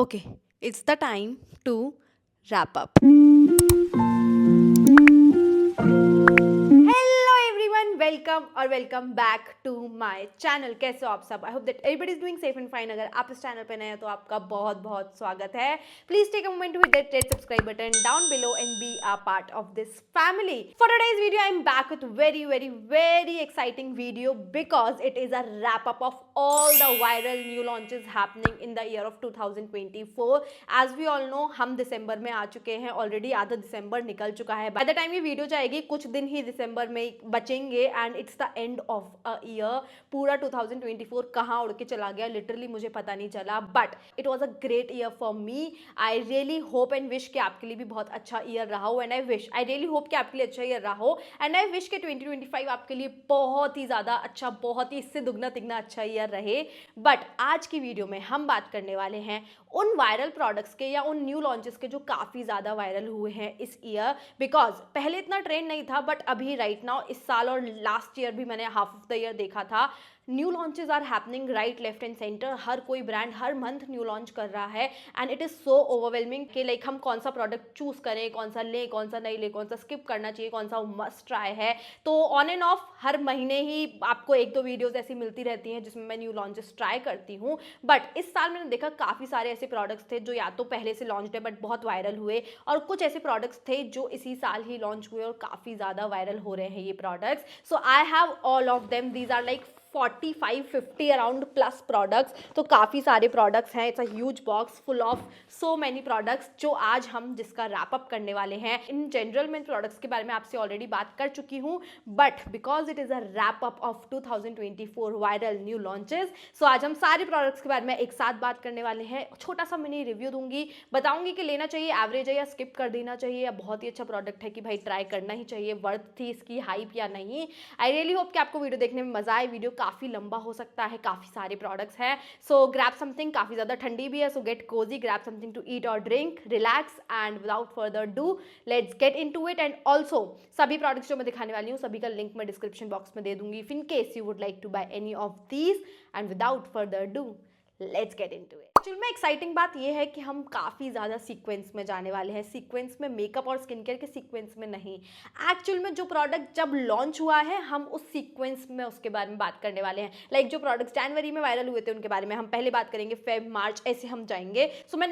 Okay, it's the time to wrap up. Hello everyone, welcome और welcome back to my channel. कैसे हो आप सब? I hope that everybody is doing safe and fine. अगर आप इस चैनल पे नए हैं तो आपका बहुत बहुत स्वागत है। Please take a moment to hit that red subscribe button down below and be a part of this family. For today's video I am back with very exciting video because it is a wrap up of all the viral new launches happening in the year of 2024. as we all know, हम दिसंबर में आ चुके हैं already, आधा दिसंबर निकल चुका है। By the time ये video जाएगी कुछ दिन ही दिसंबर में बचेंगे and it's the end of a year. पूरा 2024 कहाँ उड़ के चला गया लिटरली मुझे पता नहीं चला, but it was a great year for me. I really hope and wish कि आपके लिए भी बहुत अच्छा ईयर रहा हो, एंड आई रियली होप कि आपके लिए अच्छा ईयर रहा हो, एंड आई विश कि 2025 आपके लिए बहुत ही ज़्यादा अच्छा, बहुत ही इससे दुगना तिगना अच्छा ईयर रहे। बट आज की वीडियो में हम बात करने वाले हैं उन वायरल प्रोडक्ट्स के या उन न्यू लॉन्चेस के जो काफ़ी ज़्यादा वायरल हुए हैं इस ईयर। बिकॉज पहले इतना ट्रेंड नहीं था, बट अभी राइट नाउ इस साल और लास्ट ईयर भी मैंने हाफ ऑफ द ईयर देखा था, new launches are happening right left and centre. हर कोई ब्रांड हर मंथ न्यू लॉन्च कर रहा है and it is so overwhelming कि लाइक हम कौन सा प्रोडक्ट चूज करें, कौन सा लें, कौन सा नहीं लें, कौन सा स्किप करना चाहिए, कौन सा मस्ट ट्राई है। तो ऑन एंड ऑफ हर महीने ही आपको एक दो वीडियोस ऐसी मिलती रहती हैं जिसमें मैं न्यू लॉन्चेस ट्राई करती हूँ। बट इस साल मैंने देखा काफ़ी सारे ऐसे प्रोडक्ट्स थे जो या तो पहले से लॉन्च है बट बहुत वायरल हुए, और कुछ ऐसे प्रोडक्ट्स थे जो इसी साल ही लॉन्च हुए और काफ़ी ज़्यादा वायरल हो रहे हैं ये products. So I have all of them, these are like 45-50 around plus products. तो काफ़ी सारे प्रोडक्ट्स हैं, it's a huge box full of so many products जो आज हम जिसका रैप अप करने वाले हैं। इन जनरल मैं प्रोडक्ट्स के बारे में आपसे ऑलरेडी बात कर चुकी हूँ, but because it is a wrap up of 2024 viral new launches, so आज हम सारे प्रोडक्ट्स के बारे में एक साथ बात करने वाले हैं। छोटा सा मिनी रिव्यू दूंगी, बताऊंगी कि लेना चाहिए, एवरेज है या स्किप कर देना चाहिए, या बहुत ही अच्छा प्रोडक्ट है कि भाई ट्राई करना ही चाहिए, वर्थ थी इसकी हाइप या नहीं। आई रियली होप कि आपको वीडियो देखने में मजा आए। वीडियो काफ़ी लंबा हो सकता है, काफ़ी सारे प्रोडक्ट्स हैं, सो ग्रैब समथिंग। काफ़ी ज़्यादा ठंडी भी है, so get cosy, grab something to eat और drink, relax, and without further do let's get into it. And also सभी प्रोडक्ट्स जो मैं दिखाने वाली हूँ सभी का लिंक मैं डिस्क्रिप्शन बॉक्स में दे दूंगी if in case you would like to buy any of these. And without further do let's get into it. Actual में एक्साइटिंग बात यह है कि हम काफ़ी ज़्यादा सीक्वेंस में जाने वाले हैं, सीक्वेंस में मेकअप और स्किन केयर के सीक्वेंस में नहीं। एक्चुअल में जो प्रोडक्ट जब लॉन्च हुआ है हम उस सीक्वेंस में उसके बारे में बात करने वाले हैं। लाइक जो प्रोडक्ट्स जनवरी में वायरल हुए थे उनके बारे में हम पहले बात करेंगे, फेब मार्च ऐसे हम जाएंगे। सो मैं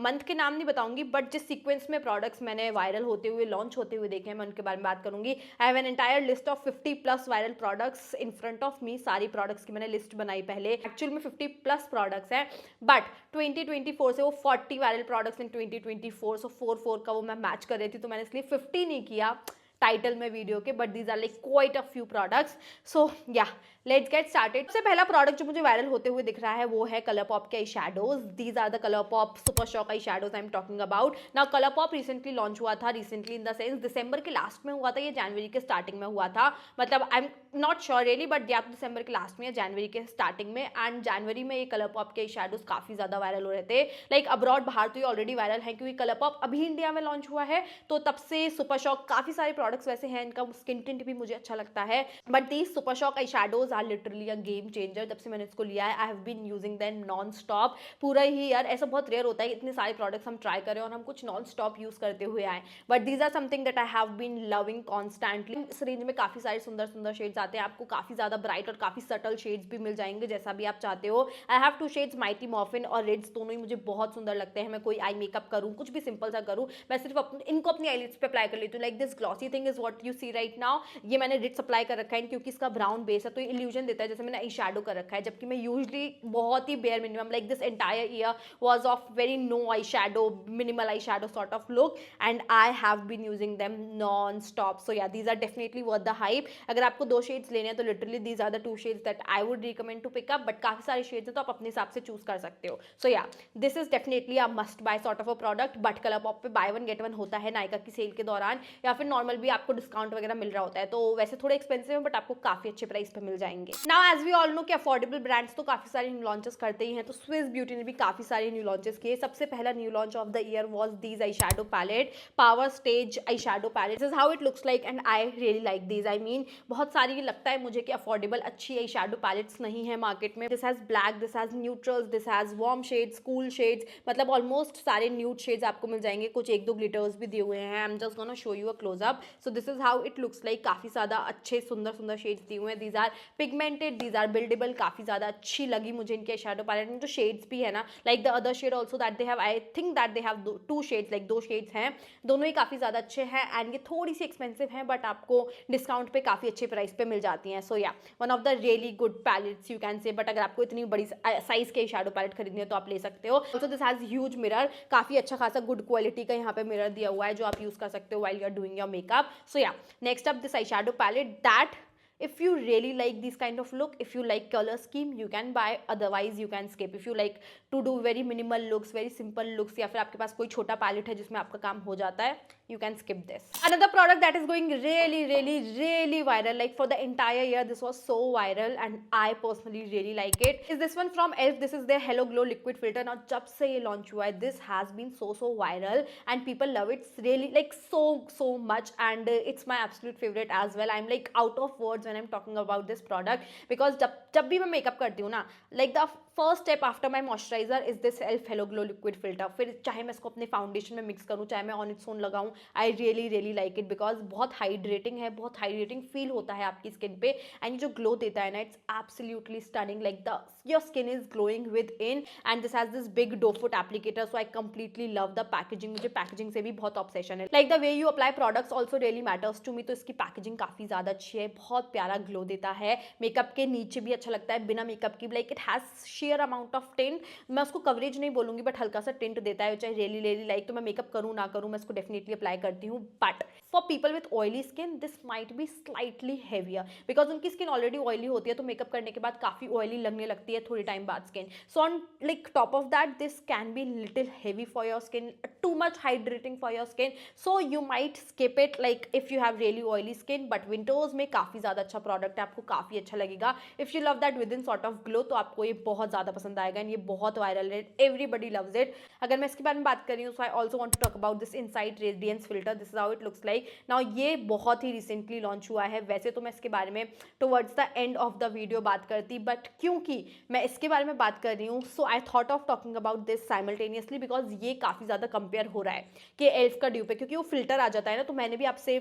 मंथ के नाम नहीं बताऊंगी, बट जिस सीक्वेंस में प्रोडक्ट्स मैंने वायरल होते हुए लॉन्च होते हुए देखे हैं मैं उनके बारे में बात करूंगी। I have an entire list of 50+ viral products in front of me. सारी प्रोडक्ट्स की मैंने लिस्ट बनाई पहले, एक्चुअल में 50+ प्रोडक्ट्स हैं, बट 2024 से वो 40 वायरल प्रोडक्ट्स इन 2024, सो 4 का वो मैं मैच कर रही थी, तो मैंने इसलिए 50 नहीं किया टाइटल में वीडियो के, but these are like quite a few products. So yeah let's get started. सबसे पहला प्रोडक्ट जो मुझे वायरल होते हुए दिख रहा है वो है कलरपॉप के eye shadows. These are the ColourPop super shock eye shadows I am talking about. Now ColourPop recently launch हुआ था, रिसेंटली इन द सेंस दिसंबर के लास्ट में हुआ था, ये जनवरी के स्टार्टिंग में हुआ था। मतलब आई am not sure really, but या तो दिसंबर के लास्ट में या जनवरी के स्टार्टिंग में। एंड जनवरी में ये कलरपॉप के शैडोज काफ़ी ज़्यादा वायरल हो रहे थे। लाइक अब्रॉड बाहर तो ये ऑलरेडी वायरल है क्योंकि कलरपॉप अभी इंडिया में लॉन्च हुआ है, तो तब से सुपर शॉक काफ़ी सारे प्रोडक्ट्स वैसे हैं, इनका स्किन टिंट भी मुझे अच्छा लगता है, but these super shock eye shadows are literally a game changer. जब से मैंने इसको लिया है I have been using them non stop पूरा ही। यार ऐसा बहुत रेयर होता है इतने सारे प्रोडक्ट्स हम ट्राई करें और हम कुछ नॉन स्टॉप यूज करते हुए आए, but these are something that I have been loving constantly. इस रेंज में काफ़ी सारे सुंदर सुंदर शेड्स आते हैं, आपको काफ़ी ज़्यादा ब्राइट और काफ़ी सटल शेड्स भी मिल जाएंगे जैसा भी आप चाहते हो। I have 2 shades, mighty morphine और रेड्स, दोनों ही मुझे बहुत सुंदर लगते हैं। मैं कोई आई मेकअप करूँ, कुछ भी सिंपल सा करूँ, मैं सिर्फ इनको अपनी आईलिड्स पे अप्लाई कर लेती हूँ। Like this glossy thing is what you see right now. ये मैंने रिट्स अप्लाई कर रखा है क्योंकि इसका ब्राउन बेस है तो ये इल्यूजन देता है जैसे मैंने आई शैडो कर रखा है, जबकि मैं यूजली बहुत ही bare minimum, like this entire year was of very no eye shadow, minimal eye shadow sort of look, and I have been using them non stop. So yeah these are definitely worth the hype. अगर आपको 2 shades लेने हैं तो literally these are the 2 shades that I would recommend to pick up, but काफी सारे shades हैं तो आप अपने हिसाब से चूज कर सकते हो। So yeah this is definitely a must buy sort of a product. But ColourPop पे बाय वन गेट वन होता है नायका की सेल के दौरान, या फिर नॉर्मल भी भी आपको डिस्काउंट वगैरह मिल रहा होता है, तो वैसे थोड़े एक्सपेंसिव है बट आपको काफी अच्छे प्राइस पे मिल जाएंगे। Now as we all know कि अफोर्डेबल ब्रांड्स तो काफी सारे न्यू लॉन्चेस करते ही हैं, तो स्विस ब्यूटी ने भी काफी सारे न्यू लॉन्चेस किए। सबसे पहला new launch of the year was these eye shadow palette, Power Stage eye shadow palette. This is how it looks like and I really like these. I mean बहुत सारी लगता है मुझे कि अफोर्डेबल अच्छी आई शैडो पैलेट्स नहीं है market में। This has black, this has neutrals, this has warm shades, cool shades, मतलब ऑलमोस्ट सारे न्यूड शेड्स आपको मिल जाएंगे, कुछ एक दो ग्लिटर्स भी दिए हुए हैं। I am just gonna show you a close up. So this is how it looks like, काफी ज्यादा अच्छे सुंदर सुंदर शेड्स दिए हुए हैं। These are pigmented, these are buildable, काफी ज्यादा अच्छी लगी मुझे इनके शैडो पैलेट में। जो शेड्स भी है ना, like the other shade also that they have, I think that they have 2 shades, like 2 shades हैं, दोनों ही काफी ज्यादा अच्छे हैं। एंड ये थोड़ी सी एक्सपेंसिव है बट आपको डिस्काउंट पे काफी अच्छे प्राइस पे मिल जाती हैं। So yeah one of the really good palettes you can say. But अगर आपको इतनी बड़ी साइज के शैडो पैलेट खरीदनी है तो आप ले सकते हो। Also this has huge mirror, काफी अच्छा खासा गुड क्वालिटी का यहाँ पे मिरर दिया हुआ है जो आप यूज कर सकते हो while you are doing your makeup. So yeah, next up this eyeshadow palette that if you really like this kind of look, if you like color scheme, you can buy, otherwise you can skip. If you like to do very minimal looks, very simple looks, या फिर आपके पास कोई छोटा palette है जिसमें आपका काम हो जाता है, you can skip this. Another product that is going really viral, like for the entire year this was so viral and I personally really like it, is this one from ELF. This is their Hello Glow liquid filter. Now जब से ये launch हुआ है, this has been so viral and people love it really like so much, and it's my absolute favorite as well. I'm like out of words when I'm talking about this product because जब भी मैं makeup करती हूँ ना, like the first step after my moisturizer is this ELF Hello Glow liquid filter. फिर चाहे मैं इसको अपने फाउंडेशन में मिक्स करूँ, चाहे मैं ऑन इट्स ओन लगाऊँ, आई रियली लाइक इट बिकॉज बहुत हाइड्रेटिंग है, बहुत हाइड्रेटिंग फील होता है आपकी स्किन पे। एंड ये जो ग्लो देता है ना, it's absolutely stunning, like the your skin is glowing within. And this has this big doe foot applicator, so I completely love the packaging. मुझे पैकेजिंग से भी बहुत ऑब्सेशन है, like the way you apply products also really matters to me. तो इसकी packaging काफी ज्यादा अच्छी है, बहुत प्यारा ग्लो देता है, मेकअप के नीचे भी अच्छा लगता है बिना मेकअप की। Like it has share amount of tint, मैं उसको कवरेज नहीं बोलूंगी बट हल्का सा टिंट देता है, चाहे रियली लाइक। तो मैं मेकअप करूँ ना करूँ, मैं इसको डेफिनेटली अप्लाई करती हूँ। But for people with oily skin this might be slightly heavier because उनकी स्किन ऑलरेडी ऑयली होती है, तो मेकअप करने के बाद काफी ऑयली लगने लगती है थोड़ी टाइम बाद skin. So on like top of that this can be little heavy for your skin, too much hydrating for your skin, so you might skip it like if you have really oily skin. But winters में काफी ज्यादा अच्छा product है, आपको काफी अच्छा लगेगा। If you love that with in sort of glow, तो आपको ये बहुत ज्यादा पसंद आएगा एंड ये बहुत वायरल है, एवरीबडी लव्स इट। अगर मैं इसके बारे में बात कर रही हूँ, so I also want to talk about this inside radiance filter. This is how it looks like. Now ये बहुत ही रिसेंटली लॉन्च हुआ है, वैसे तो मैं इसके बारे में towards the end of the video बात करती, बट क्योंकि मैं इसके बारे में बात कर रही हूँ, so I thought of talking about this simultaneously because ये काफी ज्यादा कंपेयर हो रहा है कि एल्फ का ड्यूप है, क्योंकि वो फिल्टर आ जाता है ना। तो मैंने भी आपसे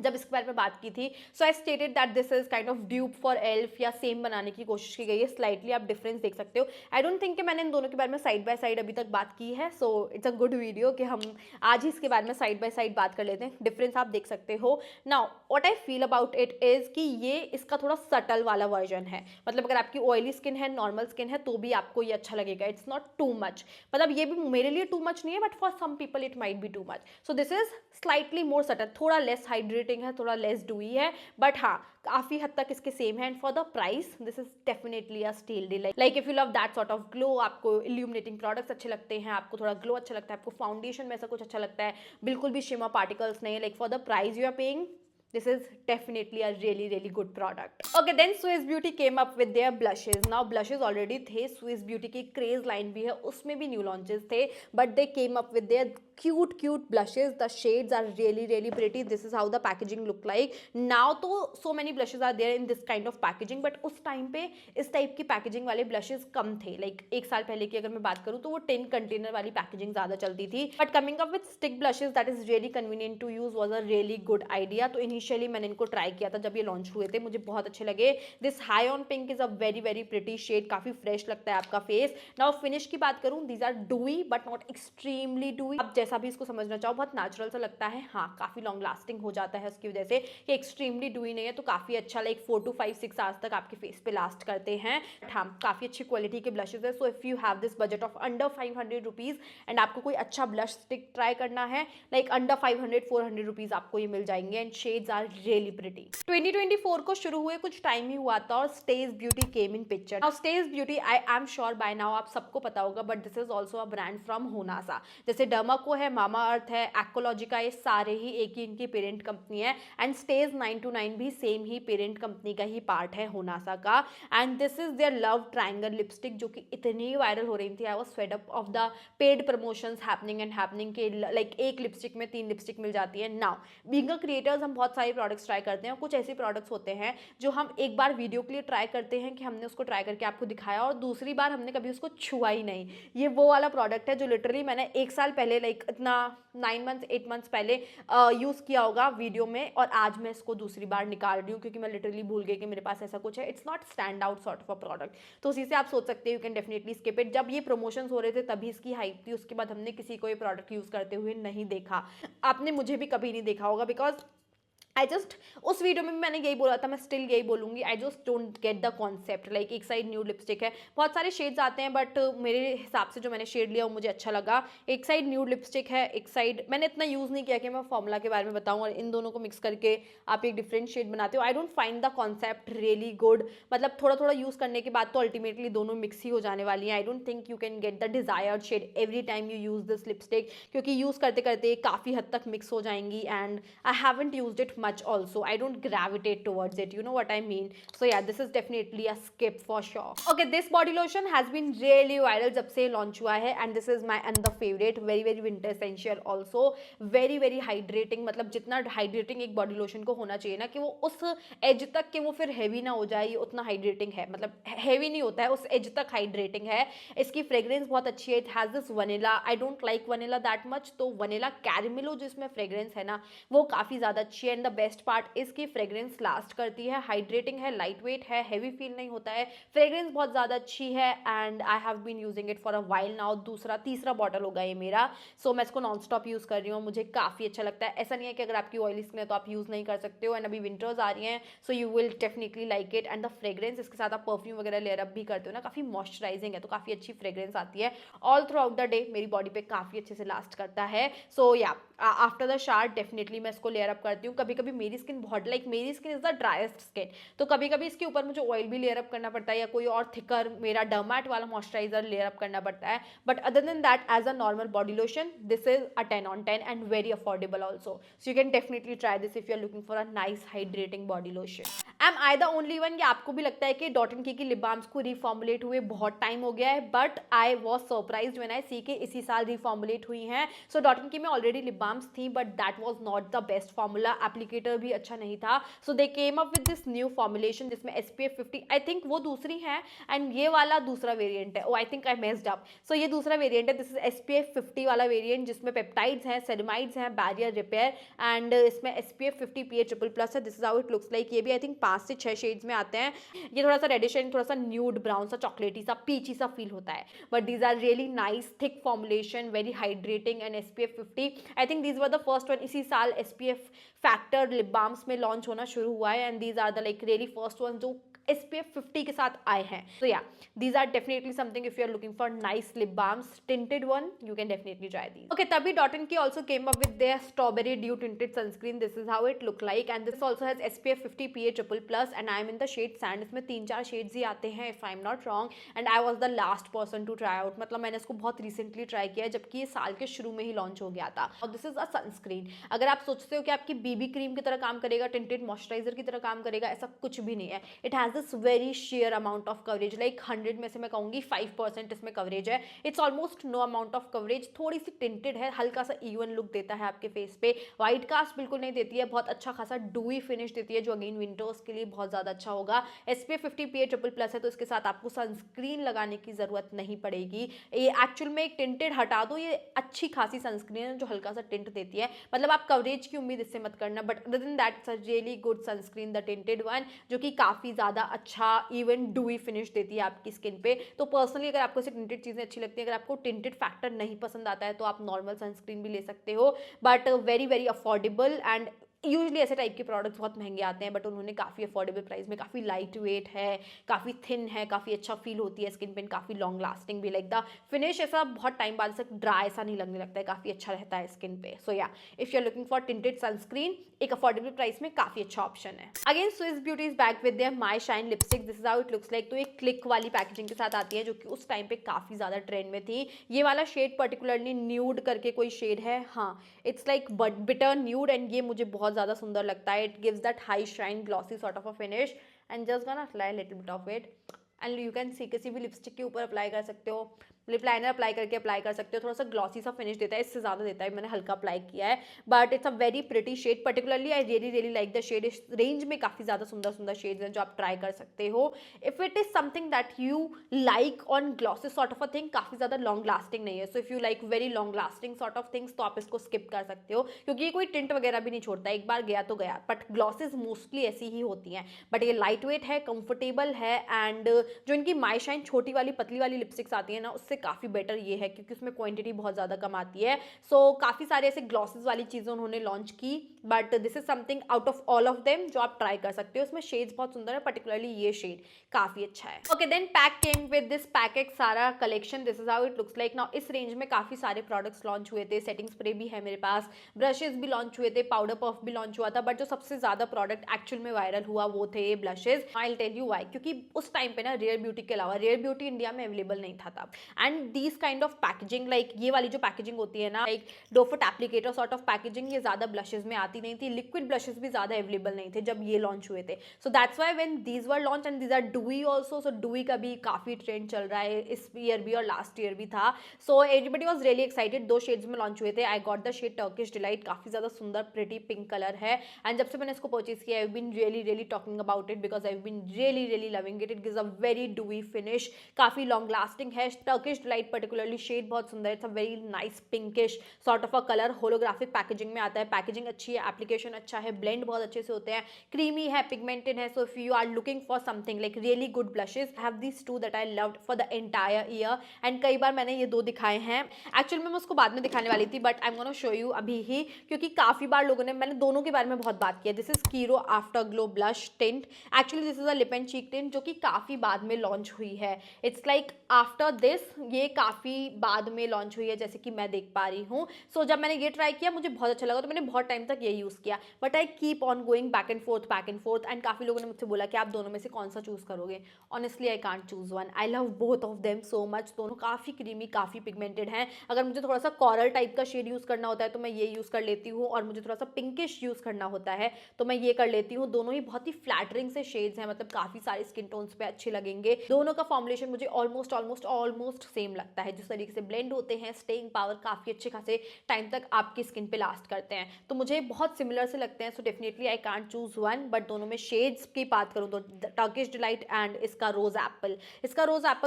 जब इसके बारे में बात की थी, so I stated that this is kind of dupe for elf, या सेम बनाने की कोशिश की गई है। स्लाइटली आप डिफरेंस देख सकते हो। आई डोंट थिंक कि मैंने इन दोनों के बारे में साइड बाय साइड अभी तक बात की है, so it's a good video कि हम आज ही इसके बारे में साइड बाय साइड बात कर लेते हैं। डिफरेंस आप देख सकते हो। Now what I feel about it is कि ये इसका थोड़ा सटल वाला वर्जन है, मतलब अगर आपकी ऑयली स्किन है, नॉर्मल स्किन है, तो भी आपको ये अच्छा लगेगा। इट्स नॉट टू मच, मतलब ये भी मेरे लिए टू मच नहीं है, but for some people it might be too much. So this is slightly more subtle, थोड़ा लेस हाइड्रेटिंग है, थोड़ा लेस डूई है, बट हाँ काफी हद तक इसके सेम है। And for the price this is definitely a steal deal. Like if you love that sort of glow, आपको इल्यूमिनेटिंग प्रोडक्ट्स अच्छे लगते हैं, आपको थोड़ा ग्लो अच्छा लगता है, आपको फाउंडेशन में ऐसा कुछ अच्छा लगता है, बिल्कुल भी शिमर पार्टिकल्स नहीं, like for the price you are paying, this is definitely a really good product. Okay, then Swiss Beauty came up with their blushes. Now blushes already थे, Swiss Beauty की craze line भी है, उसमें भी new launches थे, but they came up with their cute blushes. The shades are really pretty. This is how the packaging look like. Now तो so many blushes are there in this kind of packaging, but उस time पे इस type की packaging वाले blushes कम थे। Like एक साल पहले की अगर मैं बात करूँ तो वो 10 कंटेनर वाली पैकेजिंग ज्यादा चलती थी, but coming up with stick blushes that is really convenient to use was a really good idea. तो इनिशियली मैंने इनको ट्राई किया था जब ये लॉन्च हुए थे, मुझे बहुत अच्छे लगे। This high on pink is a very pretty shade, काफी फ्रेश लगता है आपका फेस। नाउ फिनिश की बात करूं, these are dewy but not extremely dewy. आप जैसा भी इसको समझना चाहो, बहुत नेचुरल सा लगता है। हाँ, काफी लॉन्ग लास्टिंग हो जाता है उसकी वजह से, कि एक्सट्रीमली डूई नहीं है, तो काफी अच्छा लाइक 4 to 5-6 आवर्स तक आपके फेस पे लास्ट करते हैं। हाँ, काफी अच्छी क्वालिटी के ब्लशेज है। So if you have this budget of under 500 rupees and आपको कोई अच्छा ब्लश स्टिक ट्राई करना है, लाइक अंडर 500-400 रुपीज आपको ये मिल जाएंगे। And shades shades are really pretty. 2024 को शुरू हुए कुछ टाइम ही हुआ था और Stage Beauty came in picture. Now Stage Beauty, I am sure by now आप सबको पता होगा, but this is also a brand from Honasa. जैसे डर्माको है, मामा अर्थ है, एक्कोलॉजिका, ये सारे ही एक ही इनकी पेरेंट कंपनी है। एंड स्टेज 929 भी सेम ही पेरेंट कंपनी का ही पार्ट है होनासा का। And this is their love triangle lipstick, जो कि इतनी वायरल हो रही थी। I was fade up of the paid promotions happening के लाइक एक लिपस्टिक में 3 लिपस्टिक मिल जाती है। नाउ बीइंग अ क्रिएटर्स हम बहुत सारे प्रोडक्ट्स ट्राई करते हैं, और कुछ ऐसे प्रोडक्ट्स होते हैं जो हम एक बार वीडियो के लिए ट्राई करते हैं कि हमने उसको ट्राई करके आपको दिखाया, और दूसरी बार हमने कभी उसको छुआ ही नहीं। ये वो वाला प्रोडक्ट है जो लिटरली मैंने 1 साल पहले, लाइक इतना 9 मंथ्स 8 मंथ्स पहले यूज़ किया होगा वीडियो में, और आज मैं इसको दूसरी बार निकाल रही हूँ क्योंकि मैं लिटरली भूल गई कि मेरे पास ऐसा कुछ है। It's not stand out sort of a product. तो उसी से आप सोच सकते हो, you can definitely skip it. जब ये प्रमोशंस हो रहे थे तभी इसकी हाइप थी, उसके बाद हमने किसी को ये प्रोडक्ट यूज़ करते हुए नहीं देखा। आपने मुझे भी कभी नहीं देखा होगा, बिकॉज आई जस्ट, उस वीडियो में भी मैंने यही बोला था, मैं स्टिल यही बोलूँगी, I just don't get the concept. Like एक साइड न्यूड लिपस्टिक है, बहुत सारे शेड्स आते हैं, बट मेरे हिसाब से जो मैंने शेड लिया वो मुझे अच्छा लगा। एक साइड न्यूड लिपस्टिक है, एक साइड मैंने इतना यूज़ नहीं किया कि मैं फॉर्मूला के बारे में बताऊँ और इन दोनों को मिक्स करके आप एक डिफरेंट शेड बनाते हो। I don't find the concept really good. मतलब थोड़ा थोड़ा यूज़ करने के बाद तो अल्टीमेटली दोनों मिक्स ही हो जाने वाली हैं। I don't think you can get the desired shade every time you use this lipstick, क्योंकि यूज़ करते करते काफ़ी हद तक मिक्स हो जाएंगी। And I haven't used it much also, I don't gravitate towards it, you know what I mean. So yeah, this is definitely a skip for sure. Okay, this body lotion has been really viral जब से launch हुआ है, and this is my another favorite, very very winter essential also, very very hydrating। मतलब जितना hydrating एक body lotion को होना चाहिए ना, कि वो उस edge तक कि वो फिर heavy ना हो जाए, ये उतना hydrating है। मतलब heavy नहीं होता है, उस edge तक hydrating है। इसकी fragrance बहुत अच्छी है। It has this vanilla, I don't like vanilla that much, तो vanilla caramel जिसमें fragrance है ना, वो काफ़ी ज़्यादा अच्छी है। And the best part is इसकी फ्रेग्रेंस लास्ट करती है, हाइड्रेटिंग है, लाइट वेट है, हैवी फील नहीं होता है, फ्रेग्रेंस बहुत ज़्यादा अच्छी है। And I have been using it for a while now. तीसरा बॉटल होगा ये मेरा। सो मैं इसको नॉन स्टॉप यूज़ कर रही हूँ, मुझे काफ़ी अच्छा लगता है। ऐसा नहीं है कि अगर आपकी ऑयली स्किन है तो आप यूज़ नहीं कर सकते हो। एंड अभी विंटर्स आ रही हैं, so you will definitely like it. And the fragrance, इसके साथ आप परफ्यूम वगैरह लेयर अप भी करते हो ना, काफ़ी मॉइस्चराइजिंग है, तो काफ़ी अच्छी फ्रेग्रेंस आती है। All through out the day मेरी बॉडी पे काफ़ी अच्छे से लास्ट करता है। सो या आफ्टर द शावर डेफिनेटली मैं इसको लेयर अप करती हूँ। कभी कभी मेरी स्किन बहुत, लाइक मेरी skin is the driest skin, तो कभी कभी इसके ऊपर मुझे ऑयल भी लेयर अप करना पड़ता है, या कोई और थिकर मेरा डर्मैट वाला मॉइस्चराइजर लेयर अप करना पड़ता है। But other than that, as a normal body lotion, this is a 10 on 10 and very affordable also. So you can definitely try this if you are looking for a nice hydrating body lotion. Am I the only one, या आपको भी लगता है कि Dot and Key lip balms को reformulate हुए बहुत time हो गया है? But I was surprise when I सी के इसी साल रिफॉर्मुलेट हुई हैं। सो डॉट एंड की में ऑलरेडी लिप बाम्स थी, but that was not the best formula, applicator भी अच्छा नहीं था। So they came up with this new formulation जिसमें SPF 50, आई थिंक वो दूसरी है, एंड ये वाला दूसरा वेरिएंट है। Oh I think I messed up. So ये दूसरा वेरिएंट है, दिस इज SPF 50 वाला वेरिएंट, जिसमें पेप्टाइड्स हैं, सेरेमाइड्स हैं, बैरियर रिपेयर, एंड इसमें SPF 50 PA++ है। This is how it looks like. ये भी आई थिंक 5 से 6 शेड्स में आते हैं। ये थोड़ा सा रेडिश एंड थोड़ा सा न्यूड ब्राउन सा, चॉकलेटी सा, पीची सा फील होता है, but these are really nice thick formulation, very hydrating, and SPF 50, I think these were the first one. इसी साल SPF फैक्टर लिप बाम्स में लॉन्च होना शुरू हुआ है, and these are the like really first one जो SPF 50 के साथ आए हैं. So yeah, these are definitely something if you are looking for nice lip balms, tinted one, you can definitely try these. Okay, तभी Dot & Key also came up with their strawberry dew tinted sunscreen. This is how it look like, and this also has SPF 50 PA++, and I am in the shade sand. इसमें 3-4 shades ही आते हैं if I am not wrong, and I was the last person to try out. मतलब मैंने इसको बहुत recently try किया है, जबकि ये साल के शुरू में ही launch हो गया था. और this is a sunscreen. अगर आप सोचते हो कि आपकी BB क्रीम की तरह काम करेगा, tinted moisturizer की तरह काम करेगा, ऐसा कुछ भी नहीं है. It has this very sheer amount of coverage, like 100 में से मैं कहूँगी 5% इसमें कवरेज है. It's almost no amount of coverage. थोड़ी सी tinted है, हल्का सा even look देता है आपके फेस पे. White cast बिल्कुल नहीं देती है, बहुत अच्छा खासा dewy finish देती है, जो अगेन विंटर्स के लिए बहुत ज़्यादा अच्छा होगा. SPF 50 PA++ है, तो इसके साथ आपको सनस्क्रीन लगाने की ज़रूरत नहीं पड़ेगी. ये एक्चुअल में एक टिंटेड हटा दो, ये अच्छी खासी सनस्क्रीन है जो हल्का सा टिंट देती है. मतलब आप कवरेज की उम्मीद इससे मत करना, but other than that it's a really good sunscreen, the tinted one, जो कि काफ़ी ज़्यादा अच्छा इवन डूई फिनिश देती है आपकी स्किन पे. तो पर्सनली अगर आपको ऐसी टिंटेड चीज़ें अच्छी लगती हैं, अगर आपको टिंटेड फैक्टर नहीं पसंद आता है, तो आप नॉर्मल सनस्क्रीन भी ले सकते हो, but very very affordable and usually ऐसे टाइप के प्रोडक्ट्स बहुत महंगे आते हैं, बट उन्होंने काफ़ी अफोर्डेबल प्राइस में, काफ़ी लाइट वेट है, काफ़ी थिन है, काफ़ी अच्छा फील होती है स्किन पे, काफ़ी लॉन्ग लास्टिंग भी, लाइक द फिनिश ऐसा बहुत टाइम बाद से ड्राई सा नहीं लगने लगता है, काफ़ी अच्छा रहता है स्किन पे। So yeah, if you are looking for tinted sunscreen, एक अफोर्डेबल प्राइस में काफ़ी अच्छा ऑप्शन है। Again Swiss Beauty is back with their My Shine lipstick. This is how it looks like. तो एक क्लिक वाली पैकेजिंग के साथ आती है, जो कि उस टाइम पे काफ़ी ज़्यादा ट्रेंड में थी। ये वाला शेड पर्टिकुलरली न्यूड करके कोई शेड है, हाँ, it's like bitter nude, and ये मुझे बहुत ज़्यादा सुंदर लगता है। It gives that high shine glossy sort of a finish, and just gonna apply little bit of it, and you can सी किसी भी लिपस्टिक के ऊपर अप्लाई कर सकते हो, लिप लाइनर अप्लाई करके अप्लाई कर सकते हो। थोड़ा सा ग्लॉसी सा फिनिश देता है, इससे ज़्यादा देता है, मैंने हल्का अप्लाई किया है, but it's a very pretty shade. Particularly I really really like the shade. इस रेंज में काफ़ी ज़्यादा सुंदर सुंदर शेड्स हैं जो आप ट्राई कर सकते हो। If it is something that you like on glossy sort of a thing, काफ़ी ज़्यादा लॉन्ग लास्टिंग नहीं है, so if you like very long lasting sort of things, तो आप इसको स्किप कर सकते हो, क्योंकि ये कोई टिंट वगैरह भी नहीं छोड़ता, एक बार गया तो गया। बट ग्लॉसेज मोस्टली ऐसी ही होती हैं, बट ये लाइट वेट है, कंफर्टेबल है, एंड जो इनकी माई शाइन छोटी वाली पतली वाली लिपस्टिक्स आती है ना, उससे काफ़ी बेटर ये है, क्योंकि उसमें क्वांटिटी बहुत ज़्यादा कम आती है। सो काफ़ी सारे ऐसे ग्लॉसेस वाली चीज़ें उन्होंने लॉन्च की, but this is something out of all of them जो आप ट्राई कर सकते हो। उसमें शेड्स बहुत सुंदर है, पर्टिकुलरली ये शेड काफ़ी अच्छा है। Okay, then pack came with this packet सारा collection. This is how it looks like. Now इस रेंज में काफ़ी सारे प्रोडक्ट्स लॉन्च हुए थे। सेटिंग स्प्रे भी है मेरे पास, ब्रशेज भी लॉन्च हुए थे, पाउडर पफ भी लॉन्च हुआ था, बट जो सबसे ज़्यादा प्रोडक्ट एक्चुअल में वायरल हुआ वो थे ये blushes. I will tell you why, क्योंकि उस टाइम पे ना रेयर ब्यूटी के अलावा, रेयर ब्यूटी इंडिया में अवेलेबल नहीं था तब, and these kind of packaging, like ये वाली जो पैकेजिंग होती है ना, like doefoot applicator sort of packaging, ये ज़्यादा ब्लशेज में आती नहीं थी। लिक्विड ब्लशेज भी ज़्यादा अवेलेबल नहीं थे जब ये लॉन्च हुए थे। So that's why when these were launch, and these are dewy also, so dewy का भी काफ़ी ट्रेंड चल रहा है, इस ईयर भी और लास्ट ईयर भी था। So everybody was really excited. 2 shades में लॉन्च हुए थे। I got the shade Turkish Delight, काफ़ी ज़्यादा सुंदर प्रिटी पिंक कलर है, एंड जब से मैंने इसको परचेज किया, I have been really really talking about it, because I have been really really loving it. It gives a very dewy finish, काफ़ी लॉन्ग लास्टिंग है। टर्किश डिलाइट पर्टिकुलरली शेड बहुत सुंदर है, it's a very nice pinkish sort of a colour. Holographic packaging में आता है, packaging अच्छी है, एप्लीकेशन अच्छा है, ब्लेंड बहुत अच्छे से होते हैं, क्रीमी है, पिगमेंटेड है। So if you are looking for something like really good blushes, have these 2 that I loved for the entire year, and कई बार मैंने ये 2 दिखाए हैं। एक्चुअल में मैं उसको बाद में दिखाने वाली थी, but I am gonna show you अभी ही, क्योंकि काफ़ी बार लोगों ने, मैंने दोनों के बारे में बहुत बात की है। This is कीरो after glow blush tint. Actually this is a lip and cheek tint, जो कि काफ़ी बाद में लॉन्च हुई है। इट्स लाइक आफ्टर दिस, ये काफ़ी बाद में लॉन्च हुई है, जैसे कि मैं देख पा रही हूँ। सो जब मैंने ये ट्राई किया, मुझे बहुत अच्छा लगा, तो मैंने बहुत टाइम तक ये यूज़ किया, but I keep on going back and fourth, and काफ़ी लोगों ने मुझसे बोला कि आप दोनों में से कौन सा चूज़ करोगे। Honestly I can't choose one, I love both of them so much. दोनों काफ़ी क्रीमी, काफ़ी पिगमेंटेड हैं। अगर मुझे थोड़ा सा कॉरल टाइप का शेड यूज़ करना होता है तो मैं ये यूज़ कर लेती हूँ, और मुझे थोड़ा सा पिंकिश यूज़ करना होता है तो मैं ये कर लेती हूँ। दोनों ही बहुत ही फ्लैटरिंग से शेड्स हैं, मतलब काफ़ी सारे स्किन टोन्स पे अच्छे लगेंगे। दोनों का फॉर्मुलेशन मुझे ऑलमोस्ट सेम लगता है, जिस तरीके से ब्लेंड होते हैं, स्टेइंग पावर काफ़ी अच्छे खासे टाइम तक आपकी स्किन पे लास्ट करते हैं, तो मुझे बहुत सिमिलर से लगते हैं। So definitely I can't choose one, but दोनों में शेड्स की बात करूँ तो टर्किश डिलाइट एंड इसका रोज एप्पल,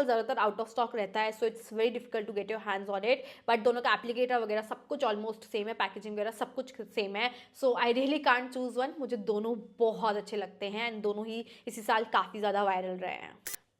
ज़्यादातर आउट ऑफ स्टॉक रहता है, so it's very difficult to get your hands on it, but दोनों का एप्लीकेटर वगैरह सब कुछ ऑलमोस्ट सेम है, पैकेजिंग वगैरह सब कुछ सेम है। So I really can't choose one, मुझे दोनों बहुत अच्छे लगते हैं, एंड दोनों ही इसी साल काफ़ी ज़्यादा वायरल रहे हैं।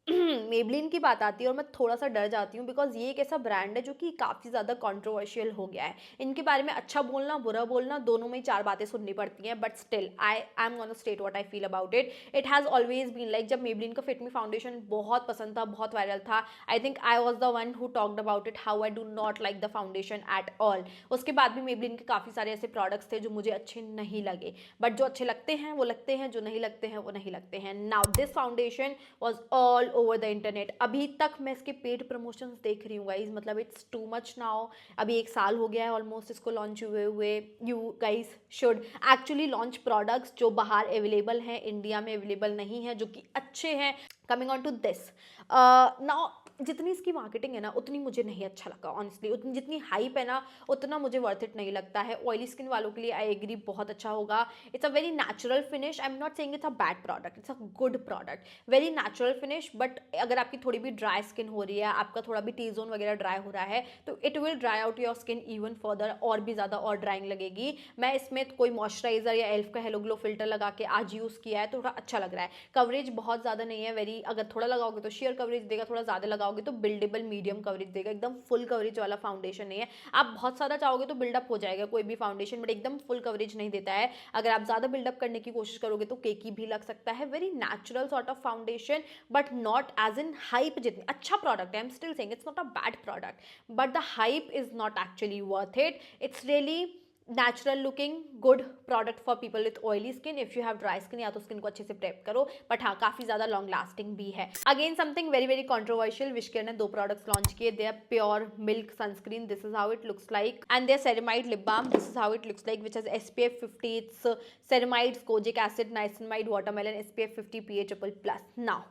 मेबलिन की बात आती है और मैं थोड़ा सा डर जाती हूँ, बिकॉज ये एक ऐसा ब्रांड है जो कि काफ़ी ज़्यादा कंट्रोवर्शियल हो गया है। इनके बारे में अच्छा बोलना, बुरा बोलना, दोनों में ही 4 बातें सुननी पड़ती हैं, but still I am gonna state what I feel about it. It has always been like, जब मेबलिन का फिट मी फाउंडेशन बहुत पसंद था, बहुत वायरल था, I think I was the one who talked about it, how I do not like the foundation at all. उसके बाद भी मेबलिन के काफ़ी सारे ऐसे प्रोडक्ट्स थे जो मुझे अच्छे नहीं लगे, बट जो अच्छे लगते हैं वो लगते हैं, जो नहीं लगते हैं वो नहीं लगते हैं। Now this foundation was all over the internet. अभी तक मैं इसके पेड प्रमोशंस देख रही हूँ गाइज, मतलब इट्स टू मच नाउ। अभी 1 साल हो गया है ऑलमोस्ट इसको लॉन्च हुए। You guys should actually launch products जो बाहर अवेलेबल हैं, इंडिया में अवेलेबल नहीं है, जो कि अच्छे हैं। Coming on to this, now जितनी इसकी मार्केटिंग है ना, उतनी मुझे नहीं अच्छा लगा ऑनेस्टली, उतनी जितनी हाइप है ना, उतना मुझे वर्थ इट नहीं लगता है। ऑयली स्किन वालों के लिए आई एग्री बहुत अच्छा होगा। It's a very natural finish, I am not saying it's a bad product, it's a good product, very natural finish. But अगर आपकी थोड़ी भी ड्राई स्किन हो रही है, आपका थोड़ा भी टी जोन वगैरह ड्राई हो रहा है, तो it will dry out your skin even further, और भी ज़्यादा और ड्राइंग लगेगी। मैं इसमें कोई मॉइस्चराइजर या एल्फ का हेलो ग्लो फिल्टर लगा के आज यूज़ किया है, तो थोड़ा अच्छा लग रहा है। कवरेज बहुत ज़्यादा नहीं है, वेरी, अगर थोड़ा लगाओगे तो शेयर कवरेज देगा, थोड़ा ज़्यादा लगाओगे चाहोगे तो बिल्डेबल मीडियम कवरेज देगा, एकदम फुल कवरेज वाला फाउंडेशन नहीं है। आप बहुत ज़्यादा चाहोगे तो बिल्डअप हो जाएगा कोई भी फाउंडेशन, बट एकदम फुल कवरेज नहीं देता है। अगर आप ज़्यादा बिल्डअप करने की कोशिश करोगे तो केकी भी लग सकता है। Very natural sort of foundation, but not as in hype जितनी। अच्छा प्रोडक्ट है, I am still saying it's not a bad product, but the hype is not actually worth it. It's really natural looking good product for people with oily skin. If you have dry skin या तो skin को अच्छे से prep करो, but हाँ काफी ज्यादा long lasting भी है। Again something very very controversial, Whishcare ने 2 प्रोडक्ट्स लॉन्च किए। They are pure milk sunscreen, this is how it looks like, and their ceramide lip balm, this is how it looks like, which has SPF 50, its ceramides, kojic acid, niacinamide, watermelon, SPF 50 PA+++। Now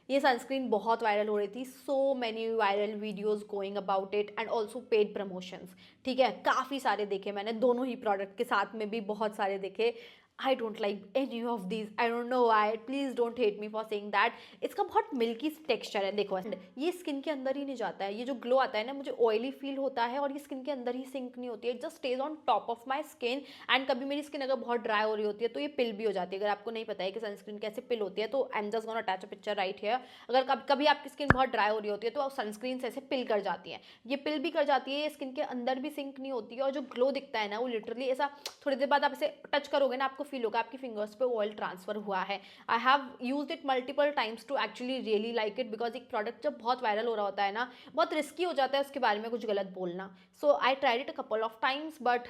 ये sunscreen बहुत viral हो रही थी, so many viral videos going about it and also paid promotions. ठीक है, काफ़ी सारे देखे मैंने, दोनों ही प्रोडक्ट के साथ में भी बहुत सारे देखे। I don't like any of these, I don't know why, please don't hate me for saying that. इसका बहुत मिल्की टेक्सचर है, देखो ये स्किन के अंदर ही नहीं जाता है, ये जो ग्लो आता है ना, मुझे ऑयली फील होता है और ये स्किन के अंदर ही सिंक नहीं होती है, just stage on top of my skin. And कभी मेरी स्किन अगर बहुत ड्राई हो रही होती है तो ये पिल भी हो जाती है। अगर आपको नहीं पता है कि सनस्क्रीन कैसे पिल होती है तो आई am just gonna attach a picture right here. अगर कभी आपकी स्किन बहुत ड्राई हो रही होती है तो सनस्क्रीन से ऐसे पिल कर जाती है, ये पिल भी कर जाती है, ये स्किन के अंदर भी सिंक नहीं होती है, और जो ग्लो दिखता है ना वो लिटरली ऐसा थोड़ी देर बाद आप इसे टच करोगे ना आपको फील होगा आपकी फिंगर्स पे ऑयल ट्रांसफर हुआ है। I have used it multiple times to actually really like it, because एक प्रोडक्ट जब बहुत वायरल हो रहा होता है ना, बहुत रिस्की हो जाता है उसके बारे में कुछ गलत बोलना। So I tried it a couple of times, but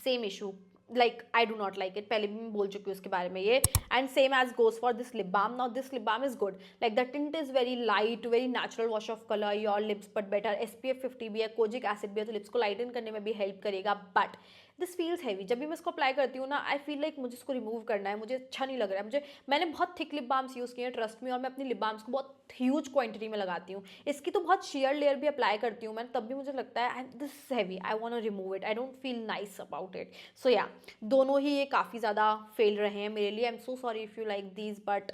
same issue, like I do not like it. पहले भी मैं बोल चुकी हूँ उसके बारे में ये। And same as goes for this lip balm. Now this lip balm is good, like the tint is very light, very natural wash off colour your lips, but better. SPF 50 भी है, कोजिक एसिड भी है, तो lips को लाइटन करने में भी help करेगा, बट दिस फील्स हैवी। जब भी मैं इसको अप्लाई करती हूँ ना, आई फील लाइक मुझे इसको रिमूव करना है, मुझे अच्छा नहीं लग रहा है। मैंने बहुत थिक लिप बाम्स यूज़ किए हैं, ट्रस्ट में, और मैं अपनी लिप बाम्स को बहुत ह्यूज क्वांटिटी में लगाती हूँ। इसकी तो बहुत शेयर लेयर भी अप्लाई करती हूँ मैं, तब भी मुझे लगता है this is heavy, I want to remove it, I don't feel nice about it. So yeah दोनों ही ये काफ़ी ज़्यादा फेल रहे हैं मेरे लिए। I am so sorry if you like these, but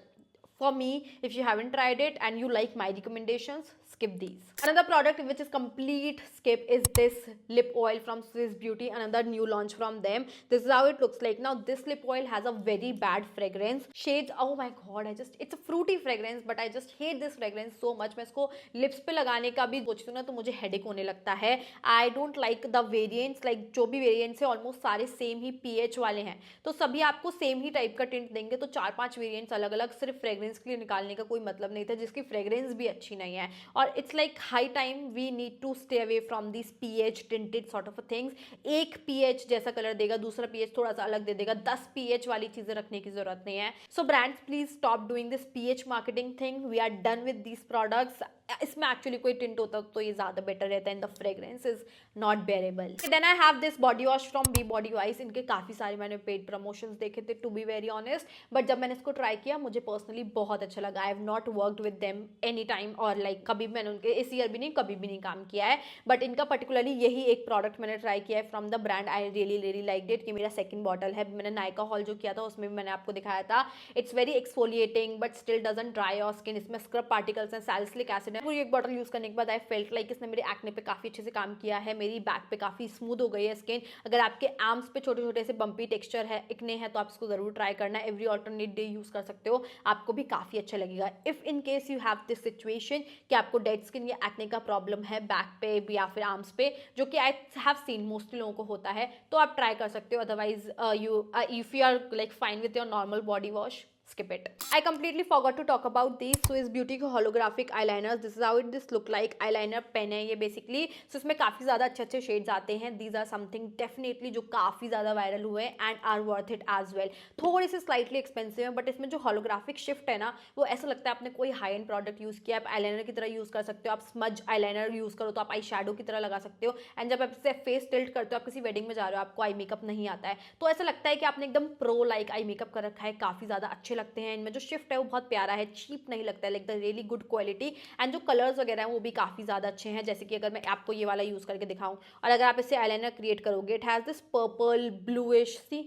for me, if you haven't tried it and you like my recommendations, skip these. Another product which is complete skip is this lip oil from Swiss Beauty, another new launch from them. This is how it looks like. Now this lip oil has a very bad fragrance shades, oh my god, it's a fruity fragrance, but I just hate this fragrance so much. मैं इसको lips पे लगाने का भी सोचती हूँ ना तो मुझे headache होने लगता है। I don't like the variants, like जो भी variants है almost सारे same ही pH वाले हैं, तो सभी आपको सेम ही टाइप का टिंट देंगे, तो 4-5 वेरिएंट्स अलग अलग सिर्फ फ्रेग्रेंस के लिए निकालने का कोई मतलब नहीं था, जिसकी फ्रेग्रेंस भी अच्छी नहीं है। और it's like high time we need to stay away from this pH tinted sort of things. एक पीएच जैसा कलर देगा, दूसरा पीएच थोड़ा सा अलग दे देगा, 10 पीएच वाली चीजें रखने की जरूरत नहीं है। So brands please stop doing this pH marketing thing, we are done with these products. इसमें एक्चुअली कोई टिंट होता तो ये ज्यादा बेटर रहता है, the fragrance is not bearable. Then I have this body wash from Be Bodywise. इनके काफी सारे मैंने पेड प्रमोशंस देखे थे to be very honest, but जब मैंने इसको ट्राई किया मुझे पर्सनली बहुत अच्छा लगा। आई have not worked with them any time, और लाइक कभी मैंने उनके इस ईयर भी नहीं कभी भी नहीं काम किया है, बट इनका पर्टिकुलरली यही एक प्रोडक्ट मैंने ट्राई किया है from the brand. I really really like it. ये मेरा सेकंड बॉटल है, मैंने नायका हॉल जो किया था उसमें भी मैंने आपको दिखाया था। It's very exfoliating but still doesn't dry your skin. इसमें स्क्रब पार्टिकल्स हैं, सैलिसिलिक एसिड है। पूरी एक बॉटल यूज करने के बाद आई फेल्ट लाइक इसने मेरे एक्ने पे काफी अच्छे से काम किया है, मेरी बैक पे काफी स्मूथ हो गई है स्किन। अगर आपके आर्म्स पे छोटे छोटे से बम्पी टेक्सचर है, इकने हैं, तो आप इसको जरूर ट्राई करना। एवरी ऑल्टरनेट डे यूज कर सकते हो, आपको भी काफी अच्छा लगेगा। If in case you have this situation कि आपको डेड स्किन या एक्ने का प्रॉब्लम है बैक पे या फिर आर्म्स पे, जो कि आई हैव सीन मोस्टली लोगों को होता है, तो आप ट्राई कर सकते हो। Otherwise if you are like fine with your normal body wash, skip it. I completely forgot to talk about these Swiss Beauty के holographic eyeliners. This is how it this look like. eyeliner pen है ये basically, so इसमें काफी ज्यादा अच्छे अच्छे shades आते हैं। These are something definitely जो काफी ज्यादा वायरल हुए and are worth it as well. थोड़ी सी slightly expensive है, but इसमें जो holographic shift है ना, वो ऐसा लगता है आपने कोई हाई एंड प्रोडक्ट यूज किया। आप आईलाइनर की तरह यूज कर सकते हो, आप स्मज आईलाइनर यूज करो तो आप आई शेडो की तरह लगा सकते हो। एंड जब आप इसे फेस टिल्ट करते हो, आप किसी वेडिंग में जा रहे हो, आपको आई मेकअप नहीं आता है, तो ऐसा लगता है कि आपने एकदम प्रो लाइक आई मेकअप कर रखा है। काफी ज्यादा अच्छे लगते हैं। इनमें जो शिफ्ट है वो बहुत प्यारा है, चीप नहीं लगता है, like the really good quality. And जो कलर्स वगैरह हैं वो भी काफ़ी ज़्यादा अच्छे हैं। जैसे कि अगर मैं आपको ये वाला यूज़ करके दिखाऊं, और अगर आप इससे आईलाइनर क्रिएट करोगे, it has this purple bluish see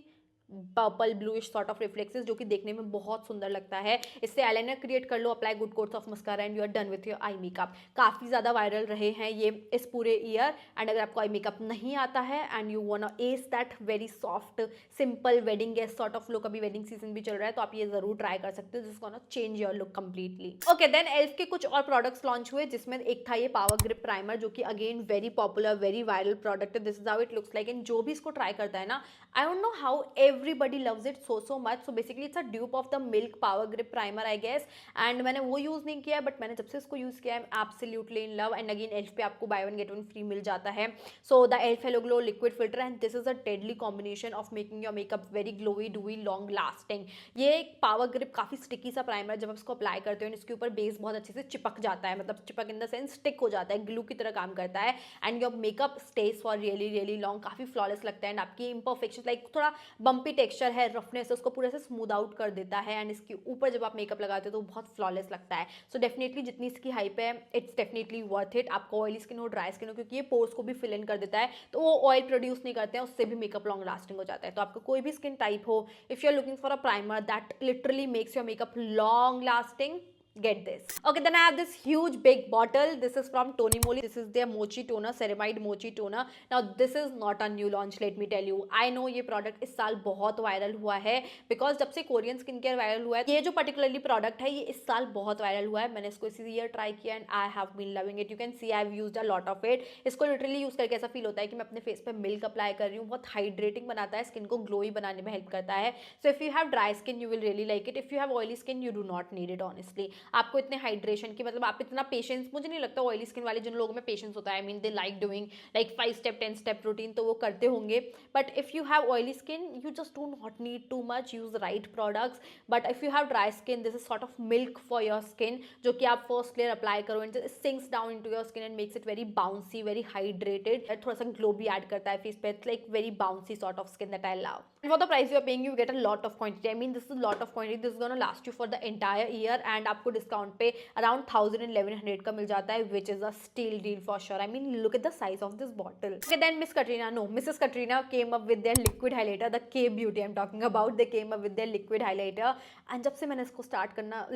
purple bluish sort of reflexes, जो कि देखने में बहुत सुंदर लगता है। इससे आईलाइनर क्रिएट कर लो, apply good coats of mascara and you are done with your eye makeup. काफ़ी ज़्यादा वायरल रहे हैं ये इस पूरे ईयर। एंड अगर आपको आई मेकअप नहीं आता है and you want to ace that very soft simple wedding guest sort of look, अभी वेडिंग सीजन भी चल रहा है तो आप ये जरूर ट्राई कर सकते हो, this is gonna change your look completely. Okay then ELF के कुछ और प्रोडक्ट्स लॉन्च हुए, जिसमें एक था ये पावर ग्रिप प्राइमर, जो कि again very popular very viral product है। This is how it looks like, and जो भी इसको ट्राई करता है ना, I don't know how everybody loves it so much. So basically it's a dupe of the Milk power grip primer I guess, and मैंने वो use नहीं किया है, बट मैंने जब से इसको यूज किया है absolutely in love. And again elf पे आपको buy one get one free मिल जाता है। So the elf halo glow liquid filter, and this is a deadly combination of making your makeup very glowy dewy long lasting. ये एक power grip काफी sticky सा primer, जब आप इसको अप्लाई करते हो इसके ऊपर बेस बहुत अच्छे से चिपक जाता है, मतलब चिपक इन द सेंस स्टिक हो जाता है, ग्लू की तरह काम करता है। And your makeup stage for really really long, काफी फ्लॉलेस लगता है। एंड आपकी इम्परफेक्शन लाइक थोड़ा बम्पी टेक्सचर है, रफनेस, उसको पूरे से स्मूथ आउट कर देता है। एंड इसके ऊपर जब आप मेकअप लगाते हो तो बहुत फ्लॉलेस लगता है। सो डेफिनेटली जितनी इसकी हाइप है इट्स डेफिनेटली वर्थ इट। आपको ऑयली स्किन हो ड्राई स्किन हो, क्योंकि ये पोर्स को भी फिल इन कर देता है, तो वो ऑयल प्रोड्यूस नहीं करते हैं, उससे भी मेकअप लॉन्ग लास्टिंग हो जाता है। तो आपको कोई भी स्किन टाइप हो, if you are looking for a primer that literally makes your makeup long lasting, get this. Okay, then I have this huge big bottle. This is from Tony Moly. This is their mochi toner, ceramide mochi toner. Now this is not a new launch, let me tell you. I know ये product इस साल बहुत viral हुआ है, because जब से Korean skin care viral हुआ है, ये जो पर्टिकुलरली प्रोडक्ट है ये इस साल बहुत वायरल हुआ है। मैंने इसको इसी ईयर ट्राई किया and I have been loving it. You can see I have used a lot of it. इसको लिटरली यूज करके ऐसा फील होता है कि मैं अपने फेस पे मिल्क अप्लाई कर रही हूँ। बहुत हाइड्रेटिंग बनाता है, स्किन को ग्लोई बनाने में हेल्प करता है। So if you have dry skin you will really like it. If you have oily skin you do not need it honestly. आपको इतने हाइड्रेशन की, मतलब आप इतना पेशेंस, मुझे नहीं लगता ऑयली स्किन वाले जिन लोगों में पेशेंस होता है, I mean they like doing like 5 step 10 step routine, तो वो करते होंगे। But if you have oily skin you just do not need too much, use right products. But if you have dry skin this is sort of milk for your skin, जो कि आप first layer apply करो and sinks down into your skin and makes it very bouncy very hydrated. थोड़ा सा glow भी add करता है face पे, it's like very bouncy sort of skin that I love. And for the price you are paying you get a lot of quantity. I mean this is a lot of quantity. This is going to last you for the entire year and आपको discount पे around 1100 का मिल जाता है, which is a steal deal for sure. I mean look at the size of this bottle. Okay, then Mrs. Katrina came up with their liquid highlighter, the K Beauty I'm talking about. They came up with their liquid highlighter and जब से मैंने इसको start करना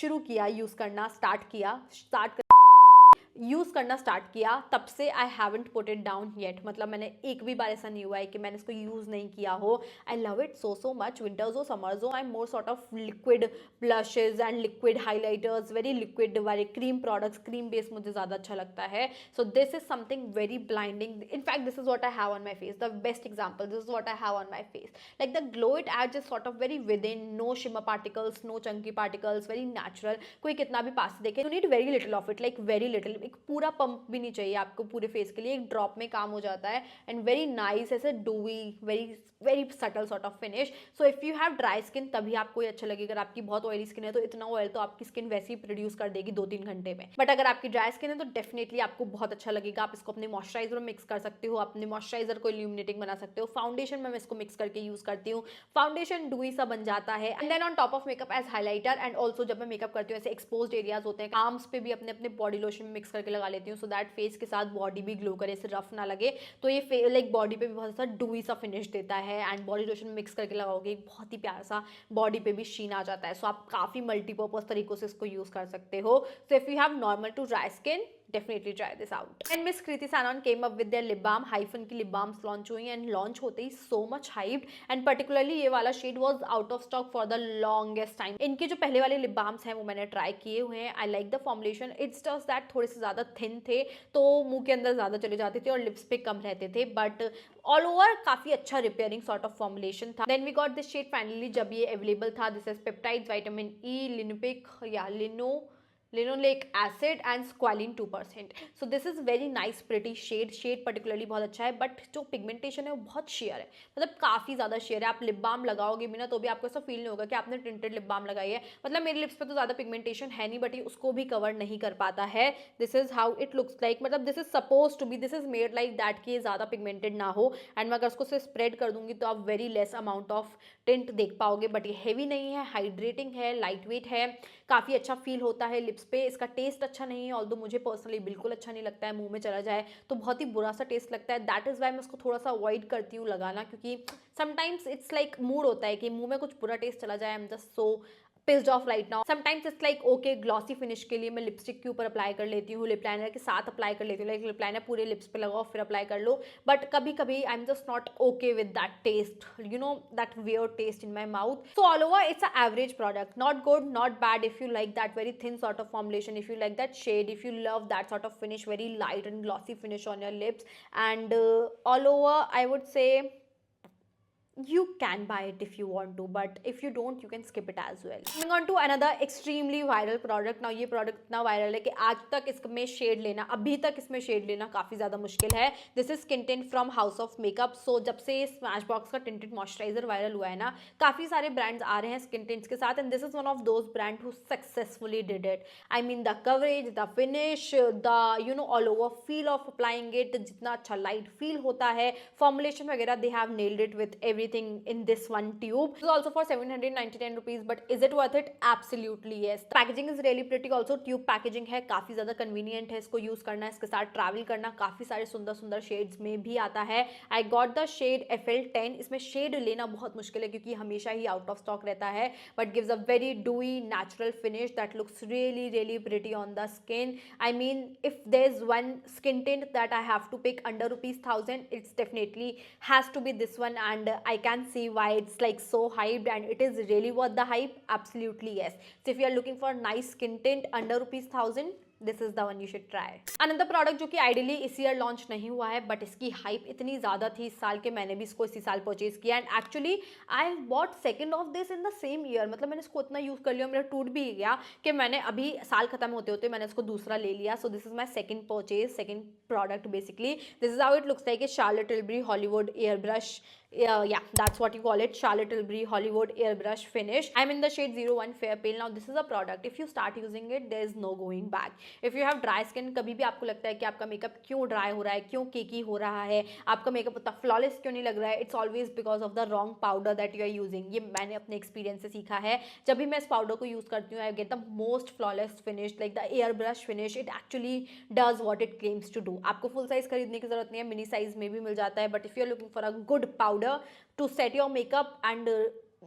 शुरू किया use करना use करना start किया, तब से I haven't put it down yet. मतलब मैंने एक भी बार ऐसा नहीं हुआ है कि मैंने इसको यूज़ नहीं किया हो। I love it so much. Winters हो समर्स हो, I am more sort of liquid blushes and liquid highlighters, very liquid वाले क्रीम प्रोडक्ट्स, क्रीम बेस मुझे ज़्यादा अच्छा लगता है। सो this is something very blinding. In fact this is what I have on my face, the best example, this is what I have on my face. Like the glow it adds is sort of very with in, no shimmer particles, no chunky particles, very natural. कोई कितना भी पास देखे, you need very little of it, like very little. एक पूरा pump भी नहीं चाहिए आपको पूरे फेस के लिए, एक ड्रॉप में काम हो जाता है। एंड वेरी नाइस, ऐसे डूई very very subtle sort of finish. So if you have dry skin तभी आपको ये अच्छा लगेगा। अगर आपकी बहुत ऑयली स्किन है तो इतना ऑयल तो आपकी स्किन वैसे ही प्रोड्यूस कर देगी 2-3 घंटे में। बट अगर आपकी ड्राई स्किन है तो डेफिनेटली आपको बहुत अच्छा लगेगा। आप इसको अपने मॉइस्चराइजर में मिक्स कर सकते हो, अपने मॉइस्चराइजर को इल्यूमिनेटिंग बना सकते हो। फाउंडेशन में मैं इसको मिक्स करके यूज करती हूँ, फाउंडेशन डूई सा बन जाता है। And then on top of makeup as highlighter. And also जब मैं मेकअप करती हूँ ऐसे एक्सपोज्ड एरियाज होते हैं, आर्म्स पे भी अपने अपने बॉडी लोशन में मिक्स करके लगा लेती हूँ, सो दैट फेस के साथ बॉडी भी ग्लो करे, ऐसे रफ ना लगे। तो ये लाइक बॉडी पे भी बहुत सा डूई सा फिनिश देता है। एंड बॉडी लोशन मिक्स करके लगाओगे बहुत ही प्यारा सा बॉडी पे भी शीन आ जाता है। सो आप काफी मल्टीपर्पज तरीकों से इसको यूज कर सकते हो। So if you have normal to dry skin definitely try this out. And Miss Kriti Sanon came up with their lip balm, Hyphen की lip balms launch हुई and launch होते ही so much hyped and particularly ये वाला shade was out of stock for the longest time. इनके जो पहले वाले lip balms हैं वो मैंने ट्राई किए हुए हैं। I like the formulation. It's just that थोड़े से ज़्यादा thin थे तो मुंह के अंदर ज़्यादा चले जाते थे और लिप्स पे कम रहते थे, बट ऑल ओवर काफ़ी अच्छा रिपेयरिंग सॉर्ट ऑफ फॉर्मुलेशन था। Then we got this shade finally जब ये अवेलेबल था। This is peptides, vitamin E, linopic या linoleic acid and squalane 2%। So this is very nice pretty shade particularly बहुत अच्छा है, बट जो पिगमेंटेशन है वो बहुत शेयर है, मतलब काफ़ी ज़्यादा शेयर है। आप लिप बाम लगाओगे भी ना तो भी आपको ऐसा फील नहीं होगा कि आपने टिंटेड लिप बाम लगाई है। मतलब मेरे लिप्स पे तो ज़्यादा पिगमेंटेशन है नहीं, बट ये उसको भी कवर नहीं कर पाता है। This is how it looks like, मतलब this is suppose to be, this is made like that कि ये ज़्यादा पिगमेंटेड ना हो। एंड मैं अगर उसको से स्प्रेड कर दूंगी तो आप very less amount of tint देख पाओगे, बट ये हैवी नहीं है, हाइड्रेटिंग है, लाइट वेट है, काफ़ी अच्छा फील होता है लिप्स लिप्स पे। इसका टेस्ट अच्छा नहीं है, ऑल्दो मुझे पर्सनली बिल्कुल अच्छा नहीं लगता है, मुंह में चला जाए तो बहुत ही बुरा सा टेस्ट लगता है। दैट इज़ वाई मैं उसको थोड़ा सा अवॉइड करती हूँ लगाना, क्योंकि समटाइम्स इट्स लाइक मूड होता है कि मुंह में कुछ बुरा टेस्ट चला जाए। आई am just so pissed off right now. Sometimes it's like okay, glossy finish के लिए मैं लिपस्टिक के ऊपर अप्लाई कर लेती हूँ, लिप लाइनर के साथ अप्लाई कर लेती हूँ, लाइक लिप लाइनर पूरे लिप्स पे लगाओ फिर अप्लाई कर लो। बट कभी कभी I am just not okay with that taste, you know, that weird taste in my mouth. So all over it's a average product, not good not bad if you like that very thin sort of formulation, if you like that shade, if you love that sort of finish, very light and glossy finish on your lips. And all over I would say you can buy it if you want to, but if you don't you can skip it as well. Moving on to another extremely viral product. Now ये product इतना viral है कि आज तक इसमें shade लेना, अभी तक इसमें शेड लेना काफ़ी ज़्यादा मुश्किल है. This is skin tint from house of makeup. So जब से स्मैश बॉक्स का टिंटेड मॉइस्चराइजर वायरल हुआ है ना, काफ़ी सारे ब्रांड्स आ रहे हैं स्किन टिंट्स के साथ, and this is one of those brand who successfully did it. I mean the coverage, the finish, the you know all over feel of applying it, जितना अच्छा लाइट फील होता है, formulation वगैरह, they have nailed it with everything in this one tube. This is also for 799 rupees, but is it worth it? Absolutely yes. The packaging is really pretty also. Tube packaging है, काफी ज्यादा convenient है इसको use करना, इसके साथ travel करना. काफी सारे सुंदर सुंदर शेड्स में भी आता है. I got the shade FL10. इसमें शेड लेना बहुत मुश्किल है क्योंकि हमेशा ही आउट ऑफ स्टॉक रहता है, but gives a very dewy natural finish that looks really really pretty on the skin. I mean, if there's one skin tint that I have to pick under ₹1000, it's definitely has to be this one, and I can see why it's like so hyped, and it is really worth the hype. Absolutely yes. So if you are looking for nice skin tint under ₹1000, this is the one you should try. Another product जो कि ideally इस year launch नहीं हुआ है, but इसकी hype इतनी ज़्यादा थी इस साल के, मैंने भी इसको इसी साल परचेज किया, and actually I bought second of this in the same year. मतलब मैंने इसको इतना यूज़ कर लिया, मेरा टूट भी गया कि मैंने अभी साल खत्म होते होते मैंने इसको दूसरा ले लिया. सो this is my second purchase, second product basically. This is how it looks like. Charlotte Tilbury Hollywood Airbrush. Yeah, that's what you call it. Charlotte Tilbury Hollywood Airbrush finish. I'm in the shade 01 Fair Pale. Now this is a product, if you start using it, there is no going back. If you have dry skin, कभी भी आपको लगता है कि आपका makeup क्यों dry हो रहा है, क्यों केकी हो रहा है, आपका मेकअप उतना फ्लॉलेस क्यों नहीं लग रहा है, it's always because of the wrong powder that you are using. ये मैंने अपने एक्सपीरियंस से सीखा है. जब भी मैं इस पाउडर को यूज़ करती हूँ, I get the most flawless finish, like the air brush finish. It actually does what it claims to do. आपको फुल साइज खरीदने की जरूरत नहीं है, मिनी साइज में भी मिल जाता है. But if you are looking for a good powder to set your makeup and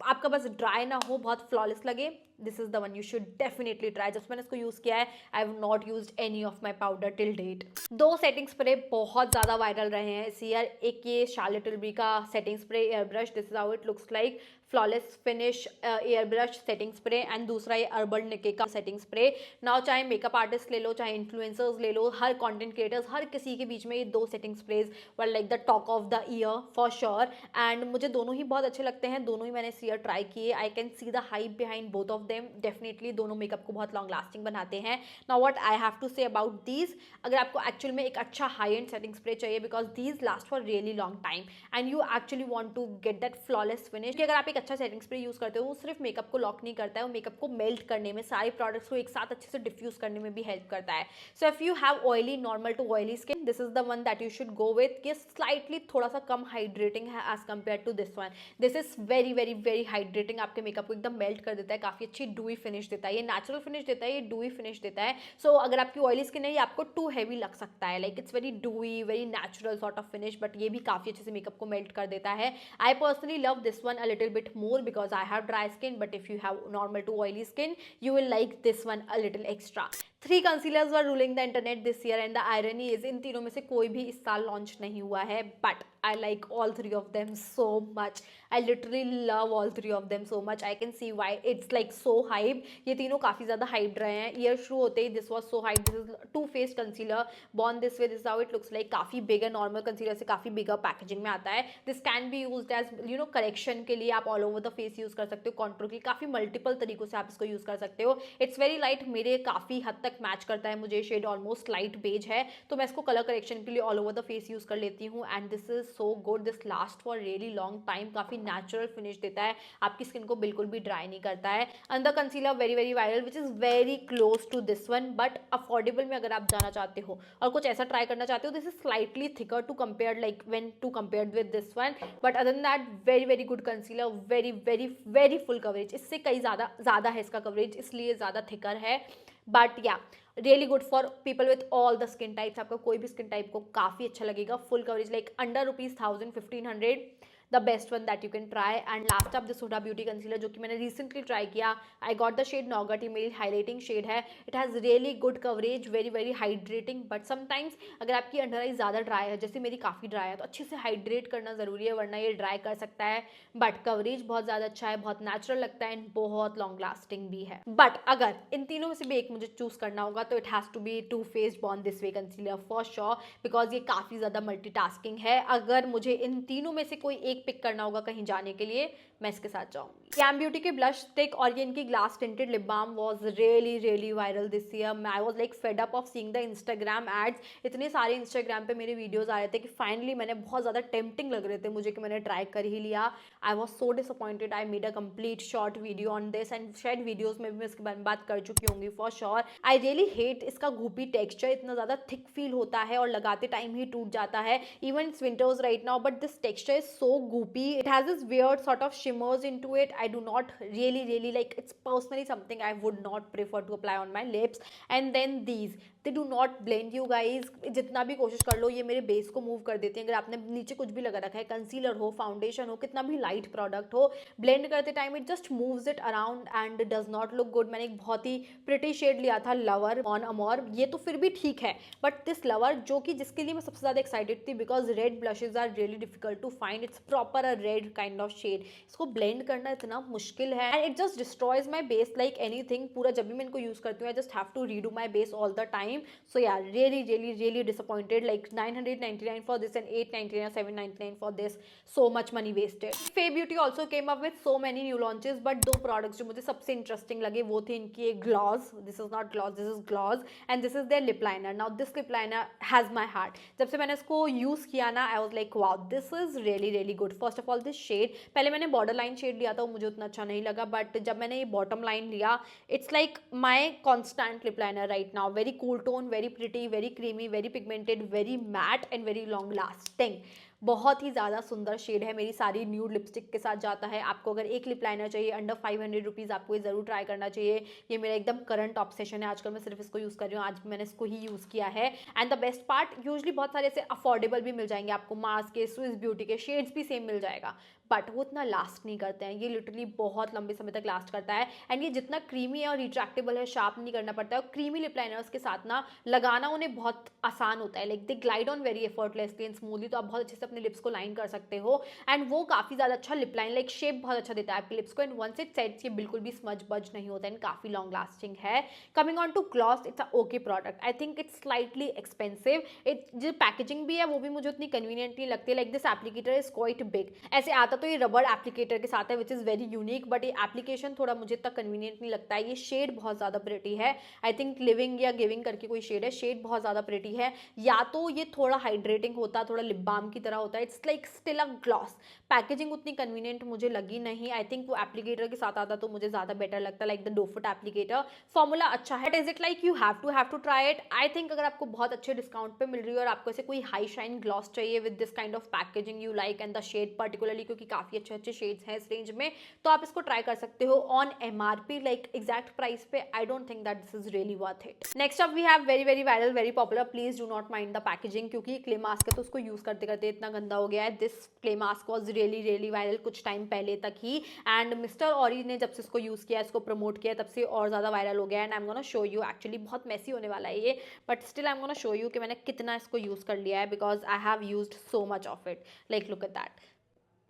आपका बस ड्राई ना हो, बहुत फ्लॉलेस लगे, this is the one you should definitely try. जब मैंने इसको यूज़ किया है, I have not used any of my powder till date. दो सेटिंग स्प्रे बहुत ज़्यादा वायरल रहे हैं इस ईयर. एक ये Charlotte Tilbury का setting spray air brush, this is how it looks like, flawless finish air brush setting spray, and दूसरा ये अर्बन निके का सेटिंग स्प्रे. नाउ चाहे मेकअप आर्टिस्ट ले लो, चाहे इन्फ्लुएंसर्स ले लो, हर कंटेंट क्रिएटर्स, हर किसी के बीच में ये दो setting sprays were like the talk of the year for sure. And मुझे दोनों ही बहुत अच्छे लगते हैं, दोनों ही मैंने इस ईयर ट्राई किए. I can see the hype behind both of them. Definitely दोनों मेकअप को बहुत लॉन्ग लास्टिंग बनाते हैं. Now what I have to say about these, अगर आपको एक्चुअल में एक अच्छा हाई एंड सेटिंग स्प्रे चाहिए, because these last for really long time and you actually want to get that flawless finish. अगर आप एक अच्छा सेटिंग स्प्रे यूज करते हो, वो सिर्फ मेकअप को लॉक नहीं करता है, वो मेकअप को मेल्ट करने में, सारे प्रोडक्ट्स को एक साथ अच्छे से डिफ्यूज करने में भी हेल्प करता है. So if you have oily normal to oily skin, this is the one that you should go with. कि स्लाइटली थोड़ा सा कम हाइड्रेटिंग है as compare to this one. This is very very very hydrating, आपके makeup को एकदम melt कर देता है, काफी अच्छी डूई फिनिश देता है. ये नेचुरल फिनिश देता है, ये डूई फिनिश देता है. सो अगर आपकी ऑयली स्किन है, ये आपको टू हैवी लग सकता है, like it's very डूई, very natural sort of finish, but ये भी काफी अच्छे से मेकअप को मेल्ट कर देता है. I personally love this one a little bit more because I have dry skin, but if you have normal to oily skin, you will like this one a little extra. 3 concealers were ruling the internet this year, and the irony is इन तीनों में से कोई भी इस साल launch नहीं हुआ है, but I like all 3 of them so much. I literally love all 3 of them so much. I can see why it's like so hyped. ये तीनों काफ़ी ज़्यादा hyped रहे हैं. ईयर शुरू होते ही this was so hyped. This is Too Faced concealer, born this way. This is how it looks like. काफ़ी bigger normal concealer से काफ़ी bigger packaging में आता है. This can be used as you know correction के लिए आप all over the face use कर सकते हो. contour के लिए काफ़ी multiple तरीकों से आप इसको use कर सकते हो. It's very light. मेरे काफ़ी हद तक मैच करता है, मुझे शेड ऑलमोस्ट लाइट बेज है, तो मैं इसको कलर करेक्शन के लिए all over the face use कर लेती हूँ. And this is so good. This last for really long time. काफी नेचुरल फिनिश देता है, आपकी स्किन को बिल्कुल भी ड्राई नहीं करता है. अंदर concealer very very viral which is very close to this one, but affordable में अगर आप जाना चाहते हो और कुछ ऐसा ट्राई करना चाहते हो, this is slightly thicker to compare like when to compared with this one. But other than that very very good concealer, very very very full coverage. इससे कई ज़्यादा है इसका कवरेज, इसलिए ज़्यादा थिकर है. But yeah really good for people with all the skin types. आपका कोई भी स्किन टाइप को काफ़ी अच्छा लगेगा। Full coverage like under ₹1000-1500 the best one that you can try. And last up this Huda Beauty concealer जो कि मैंने रिसेंटली ट्राई किया। I got the shade nougat, ये मेरी हाईलाइटिंग शेड है। It has really good coverage, very very hydrating. But sometimes अगर आपकी under आई ज़्यादा ड्राई है, जैसे मेरी काफ़ी ड्राई है, तो अच्छे से हाइड्रेट करना ज़रूरी है, वरना ये ड्राई कर सकता है। बट कवरेज बहुत ज़्यादा अच्छा है, बहुत नेचुरल लगता है एंड बहुत लॉन्ग लास्टिंग भी है। बट अगर इन तीनों में से भी एक मुझे चूज करना होगा तो it has to be Too Faced Born This Way concealer for sure, because ये काफ़ी ज़्यादा मल्टीटास्किंग है। अगर मुझे इन तीनों में से कोई एक पिक करना होगा कहीं जाने के लिए, मैं इसके साथ जाऊंगी। कैम ब्यूटी के ब्लश स्टिक और ये इनकी glass tinted lip balm was really really viral this year. I was like fed up of seeing the Instagram ads. इतने सारे इंस्टाग्राम पे मेरे वीडियोस आ रहे थे कि फाइनली मैंने बहुत ज़्यादा टेम्पटिंग लग रहे थे मुझे कि मैंने ट्राई कर ही लिया। I was so disappointed. I made a complete short video on this and शायद वीडियोज में भी मैं इसके बारे में बात कर चुकी होंगी for sure. I really hate इसका घूपी टेक्सचर, इतना ज़्यादा थिक फील होता है और लगाते टाइम ही टूट जाता है। Even it's winters right now but this texture is so goopy. It has this weird sort of shimmers into it. I do not really like, it's personally something I would not prefer to apply on my lips. And then these, they do not blend you guys. जितना भी कोशिश कर लो ये मेरे base को move कर देती हैं। अगर आपने नीचे कुछ भी लगा रखा है, कंसीलर हो, फाउंडेशन हो, कितना भी लाइट प्रोडक्ट हो, ब्लेंड करते time it just moves it around and does not look good. मैंने एक बहुत ही प्रिटी शेड लिया था लवर ऑन अमोर, ये तो फिर भी ठीक है, बट दिस लवर जो कि जिसके लिए मैं सबसे ज़्यादा एक्साइटेड थी, because red blushes are really difficult to find. It's proper a red kind of shade. इसको ब्लेंड करना इतना मुश्किल है and it just destroys my base like anything. पूरा जब भी मैं इनको यूज़ करती हूँ I just have to redo my base all the time. So यार really disappointed. Like 999 for this and 899 or 799 for this. So much money wasted. Faye Beauty also came up with so many new launches, but दो products जो मुझे सबसे interesting लगे वो थे इनकी एक gloss. This is not gloss, this is gloss and this is their lip liner. Now this lip liner has my heart. जब से मैंने इसको यूज़ किया ना I was like wow, this is really good. First of all this shade, पहले मैंने border line shade लिया था, वो मुझे उतना अच्छा नहीं लगा, but जब मैंने ये bottom line लिया, it's like my constant lip liner right now. Very cool tone, very pretty, very creamy, very pigmented, very matte and very long lasting. बहुत ही ज़्यादा सुंदर शेड है, मेरी सारी न्यूड लिपस्टिक के साथ जाता है। आपको अगर एक लिप लाइनर चाहिए अंडर 500 रुपीज़, आपको ये ज़रूर ट्राई करना चाहिए। ये मेरा एकदम करंट ऑब्सेशन है, आजकल मैं सिर्फ इसको यूज़ कर रही हूँ, आज मैंने इसको ही यूज़ किया है। And the best part, usually बहुत सारे ऐसे अफोर्डेबल भी मिल जाएंगे आपको, मार्स के, स्विस ब्यूटी के शेड्स भी सेम मिल जाएगा, बट वो इतना लास्ट नहीं करते हैं। ये लिटरली बहुत लंबे समय तक लास्ट करता है एंड ये जितना क्रीमी है और रिट्रैक्टेबल है, शार्प नहीं करना पड़ता है। और क्रीमी लिप लाइनर्स के साथ ना लगाना उन्हें बहुत आसान होता है, like they glide on very effortlessly and smoothly, तो आप बहुत अच्छे से अपने लिप्स को लाइन कर सकते हो एंड वो काफ़ी ज़्यादा अच्छा लिप लाइन लाइक शेप बहुत अच्छा देता है आपके लिप्स को। एंड वंस इट सेट्स ये बिल्कुल भी स्मज बज नहीं होता एंड काफ़ी लॉन्ग लास्टिंग है। Coming on to gloss, it's a okay product. I think it's slightly expensive. It जो पैकेजिंग भी है वो भी मुझे उतनी कन्वीनियंट नहीं लगती। Like this applicator is quite big. ऐसे आता तो ये रबर एप्लीकेटर के साथ है which is very unique, but ये एप्लीकेशन थोड़ा मुझे इतना कन्वीनियंट नहीं लगता है। ये शेड बहुत ज़्यादा प्रिटी है, आई थिंक लिविंग या गिविंग करके कोई शेड है, शेड बहुत ज़्यादा प्रिटी है। या तो ये थोड़ा हाइड्रेटिंग होता, थोड़ा लिप बाम की तरह होता है, it's like still a gloss. Packaging उतनी कन्वीनियंट मुझे लगी नहीं। आई थिंक वो एप्लीकेटर के साथ आता तो मुझे ज़्यादा बेटर लगता, like the doe foot applicator. Formula अच्छा है, but is it like you have to try it? I think अगर आपको बहुत अच्छे डिस्काउंट पे मिल रही है और आपको ऐसे कोई हाई शाइन ग्लॉस चाहिए with this kind of packaging you like and the shade particularly, क्योंकि काफ़ी अच्छे अच्छे शेड्स हैं इस रेंज में, तो आप इसको ट्राई कर सकते हो on MRP, like exact price पे। I don't think that this is really worth it. Next up we have very viral, very popular, please do not mind the packaging, क्योंकि क्ले मास्क है तो उसको use करते करते इतना गंदा हो गया है। This clay mask was really viral कुछ टाइम पहले तक ही, एंड मिस्टर ऑरी ने जब से इसको यूज किया, इसको प्रमोट किया, तब से और ज्यादा वायरल हो गया। And I am gonna show you, actually बहुत मैसी होने वाला है ये, but still I am gonna show you कि मैंने कितना इसको यूज कर लिया है, because I have used so much of it. Like look at that,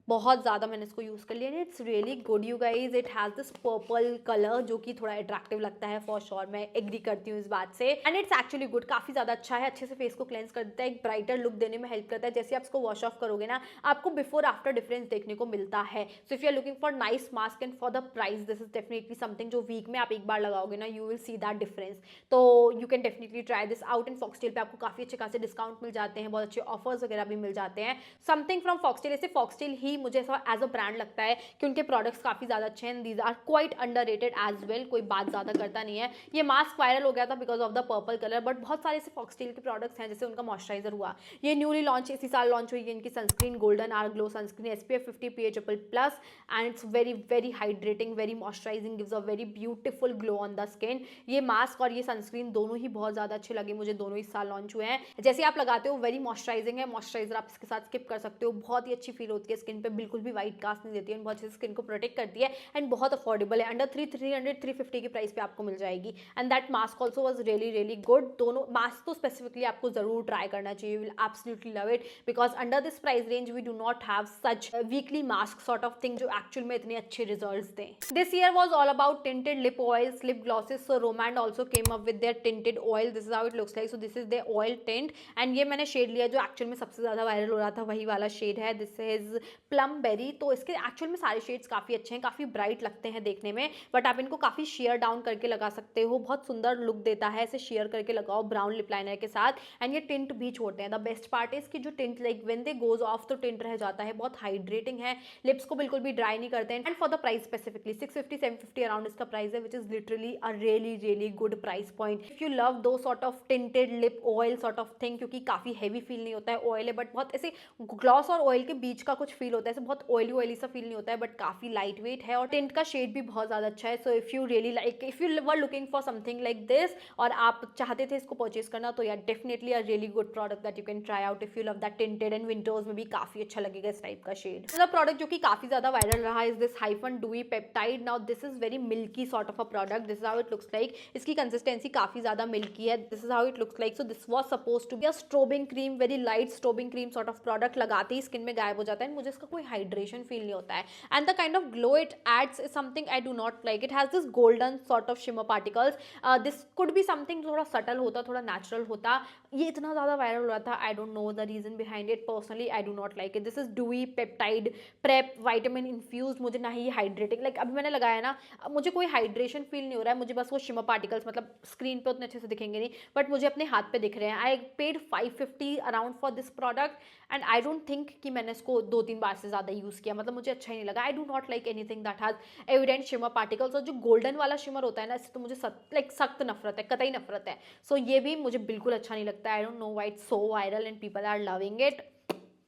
बहुत ज़्यादा मैंने इसको यूज़ कर लिया है। It's really good you guys. It has this purple colour जो कि थोड़ा अट्रैक्टिव लगता है फॉर श्योर, मैं एग्री करती हूँ इस बात से। एंड इट्स एक्चुअली गुड, काफ़ी ज़्यादा अच्छा है, अच्छे से फेस को क्लेंस कर देता है, एक ब्राइटर लुक देने में हेल्प करता है। जैसे आप इसको वॉश ऑफ करोगे ना, आपको बिफोर आफ्टर डिफरेंस देखने को मिलता है। So if you are looking for nice mask and for the price, this is definitely something जो वीक में आप एक बार लगाओगे ना, you will see that difference. तो you can definitely try this out. इन फॉक्सटेल पे आपको काफ़ी अच्छे खासे डिस्काउंट मिल जाते हैं, बहुत अच्छे ऑफर्स वगैरह भी मिल जाते हैं। समथिंग फ्रॉम फॉक्सटेल, ऐसे फॉक्सटेल ही भी मुझे ऐसा एज अ ब्रांड लगता है कि उनके प्रोडक्ट्स काफ़ी ज़्यादा अच्छे हैं, these are quite underrated as well, कोई बात ज़्यादा करता नहीं है। ये मास्क वायरल हो गया था because of the purple colour, but बहुत सारे ऐसे फॉक्सटेल के प्रोडक्ट्स हैं, जैसे उनका मॉइस्चराइजर हुआ, ये न्यूली लॉन्च इसी साल लॉन्च हुई है इनकी sunscreen golden R glow sunscreen SPF 50 PA++, and it's very very hydrating, very moisturizing, gives a very beautiful glow on the skin. ये मास्क और ये सनस्क्रीन दोनों ही बहुत ज़्यादा अच्छे लगे मुझे, दोनों इस साल लॉन्च हुए हैं। जैसे आप लगाते हो वेरी मॉइस्चराइजिंग है, मॉइस्चराइजर आप इसके साथ स्किप कर सकते हो, बहुत ही अच्छी फील होती है स्किन पे, बिल्कुल भी वाइट कास्ट नहीं देती है, बहुत अच्छे से स्किन को प्रोटेक्ट करती है एंड बहुत अफोर्डेबल है, अंडर 350 की प्राइस पे आपको मिल जाएगी। And that mask also was really really good. दोनों मास्क तो स्पेसिफिकली आपको जरूर ट्राई करना चाहिए, will absolutely love it, because under this price range we do not have such weekly mask sort of thing जो एक्चुअल में इतने अच्छे रिजल्ट्स दें। This year was all about tinted lip oils, lip glosses, so Romand also came up with their tinted oil. This is how it looks like. So this is their oil tint and ये मैंने shade लिया जो actual में सबसे ज़्यादा viral हो रहा था, वही वाला शेड है। This is plum berry. तो इसके एक्चुअल में सारे शेड्स काफ़ी अच्छे हैं, काफ़ी ब्राइट लगते हैं देखने में, बट आप इनको काफ़ी शेयर डाउन करके लगा सकते हो, बहुत सुंदर लुक देता है, ऐसे शेयर करके लगाओ ब्राउन लिप लाइनर के साथ, एंड ये टिंट भी छोड़ते हैं। द बेस्ट पार्ट इज कि जो tint like when they goes off तो टिंट रह जाता है, बहुत हाइड्रेटिंग है, लिप्स को बिल्कुल भी ड्राई नहीं करते हैं। And for the price specifically 650-750 around इसका प्राइस है, which is literally a really really good price point if you love those sort of tinted lip oil sort of thing, क्योंकि काफ़ी हैवी फील नहीं होता है, ऑयल है बट बहुत ऐसे ग्लॉस और ऑयल के बीच का कुछ फील होता है, ऐसे बहुत ऑयली ऑयली सा फील नहीं होता है, बट काफ़ी लाइट वेट है और टिंट का शेड भी बहुत ज़्यादा अच्छा है। So if you really like, if you were looking for something like this और आप चाहते थे इसको परचेज करना, तो यार definitely a really good product that you can try out if you love that tinted, and winters में भी काफ़ी अच्छा लगेगा इस टाइप का शेड। मतलब प्रोडक्ट जो कि काफ़ी ज़्यादा वायरल रहा is this Hyphen dewy peptide. Now this is very milky sort of a product, this is how it looks like. इसकी कंसिस्टेंसी काफ़ी ज़्यादा मिल्की है, this is how it looks like. So this was suppose to be a strobing cream, very light strobing cream sort of product, लगाते ही skin में गायब हो जाता है, मुझे इसका कोई हाइड्रेशन फील नहीं होता है, and the kind of glow it adds is something I do not like. It has this golden sort of shimmer particles, this could be something थोड़ा सटल होता, थोड़ा नेचुरल होता, ये इतना ज़्यादा वायरल हो रहा था, I don't know the reason behind it, personally I do not like it. This is dewy peptide prep vitamin infuse, मुझे ना ही हाइड्रेटिंग, लाइक अभी मैंने लगाया ना, मुझे कोई हाइड्रेशन फील नहीं हो रहा है, मुझे बस वो शिमर पार्टिकल्स, मतलब स्क्रीन पे उतने अच्छे से दिखेंगे नहीं, बट मुझे अपने हाथ पे दिख रहे हैं। I paid 550 around for this product and I don't think कि मैंने इसको 2-3 बार से ज़्यादा यूज़ किया, मतलब मुझे अच्छा ही नहीं लगा। आई do not like anything that has evident shimmer particles, और जो गोल्डन वाला शिमर होता है ना, इससे तो मुझे सख्त नफरत है, कतई नफरत है। सो ये भी मुझे बिल्कुल अच्छा नहीं लगता। I don't know why it's so viral and people are loving it,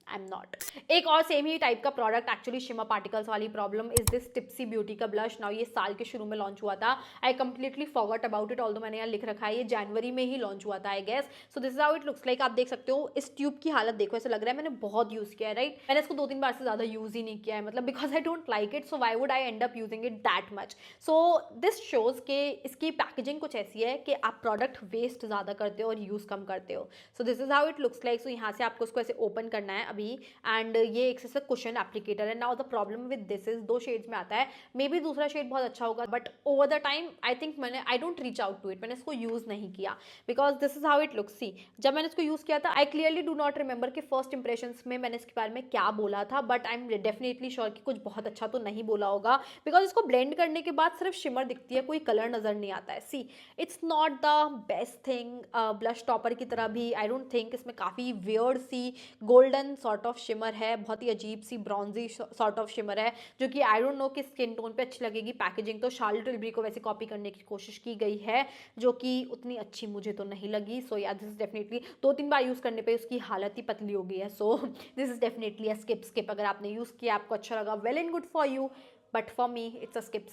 I am not. एक और सेम ही टाइप का प्रोडक्ट एक्चुअली शिमर पार्टिकल्स वाली problem is this Tipsy Beauty का ब्लश। नाउ ये साल के शुरू में लॉन्च हुआ था, I completely forgot about it, although मैंने यहाँ लिख रखा है ये जनवरी में ही लॉन्च हुआ था I guess. So this is how it looks like. आप देख सकते हो इस ट्यूब की हालत देखो, ऐसे लग रहा है मैंने बहुत यूज किया है, राइट। मैंने इसको 2-3 बार से ज्यादा यूज ही नहीं किया है, मतलब because I don't like it, so why would I and up using it that much. So this shows के इसकी पैकेजिंग कुछ ऐसी है कि आप प्रोडक्ट वेस्ट ज्यादा करते हो और यूज कम करते हो। So this is how it looks like. So यहाँ से आपको इसको ऐसे ओपन करना है अभी, एंड ये एक से कुशन एप्लीकेटर है। Now the problem with this is 2 shades में आता है, मे बी दूसरा शेड बहुत अच्छा होगा, but over the time I think I don't reach out to it, मैंने इसको यूज नहीं किया, because this is how it looks. See जब मैंने इसको यूज किया था, I clearly do not remember कि फर्स्ट इंप्रेशंस में मैंने इसके बारे में क्या बोला था, but I am definitely sure कि कुछ बहुत अच्छा तो नहीं बोला होगा, बिकॉज इसको ब्लेंड करने के बाद सिर्फ शिमर दिखती है, कोई कलर नजर नहीं आता है। See it's not the best thing blush topper की तरह भी, आई डोंट थिंक। इसमें काफ़ी वियर्ड सी गोल्डन सॉर्ट ऑफ शिमर है, बहुत ही अजीब सी ब्रॉन्जी सॉर्ट ऑफ शिमर है, जो कि आई डोंट नो कि स्किन टोन पे अच्छी लगेगी। पैकेजिंग तो शार्लोट तिल्बरी को वैसे कॉपी करने की कोशिश की गई है, जो कि उतनी अच्छी मुझे तो नहीं लगी। सो yeah this is definitely 2-3 bar use करने पे उसकी हालत ही पतली हो गई है। सो this is definitely a skip. अगर आपने यूज़ किया, आपको अच्छा लगा, well and good for you, but for me it's a skip.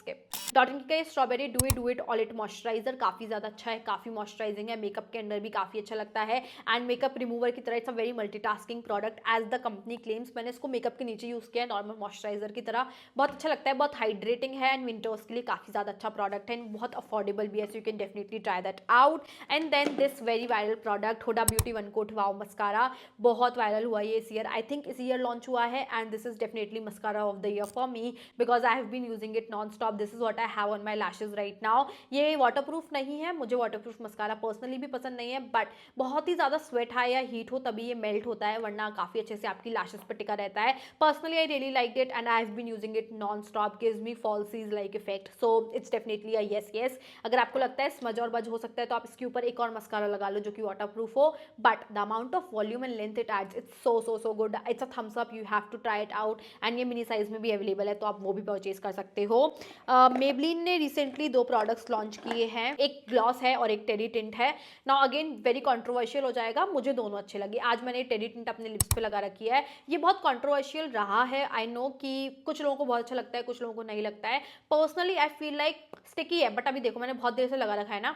Dot and की का ये strawberry do it all it moisturiser काफ़ी ज़्यादा अच्छा है, काफ़ी मॉइस्चराइजिंग है, मेकअप के अंदर भी काफ़ी अच्छा लगता है, एंड मेकअप रिमूवर की तरह it's a very multitasking product as the company claims. मैंने इसको मेकअप के नीचे यूज़ किया है नॉर्मल मॉइस्चराइजर की तरह, बहुत अच्छा लगता है, बहुत हाइड्रेटिंग है, एंड विंटर्स के लिए काफ़ी ज़्यादा अच्छा प्रोडक्ट है, एंड बहुत अफोर्डेबल भी है, so you can definitely try that out. And then this very viral product Huda Beauty one coat wow mascara, बहुत वायरल हुआ ये इस ईयर, आई थिंक इस ईयर लॉन्च हुआ है, and this is definitely mascara of the year for me, because I have been using it non stop. This is what I have on my lashes right now. ये waterproof नहीं है, मुझे waterproof mascara personally भी पसंद नहीं है, but बहुत ही ज़्यादा स्वेट है या हीट हो तभी ये मेल्ट होता है, वरना काफ़ी अच्छे से आपकी लैशेज पर टिका रहता है. Personally I really like it and I have been using it non stop. Gives me falsies like effect, so it's definitely a yes. अगर आपको लगता है स्मज और बज हो सकता है तो आप इसके ऊपर एक और मस्कारा लगा लो जो कि वाटरप्रूफ हो, but the amount of volume and length it adds, it's so good. It's a thumbs up, you have to try it out. And ये मिनी साइज में भी अवेलेबल है तो आप वो भी परचेज कर सकते हो. मेबलिन ने रिसेंटली 2 प्रोडक्ट्स लॉन्च किए हैं, एक ग्लॉस है और एक टेडी टिंट है. नाउ अगेन वेरी कंट्रोवर्शियल हो जाएगा, मुझे दोनों अच्छे लगे. आज मैंने टेडी टिंट अपने लिप्स पे लगा रखी है. ये बहुत कंट्रोवर्शियल रहा है, आई नो कि कुछ लोगों को बहुत अच्छा लगता है, कुछ लोगों को नहीं लगता है. Personally I feel like sticky है, बट अभी देखो मैंने बहुत देर से लगा रखा है ना,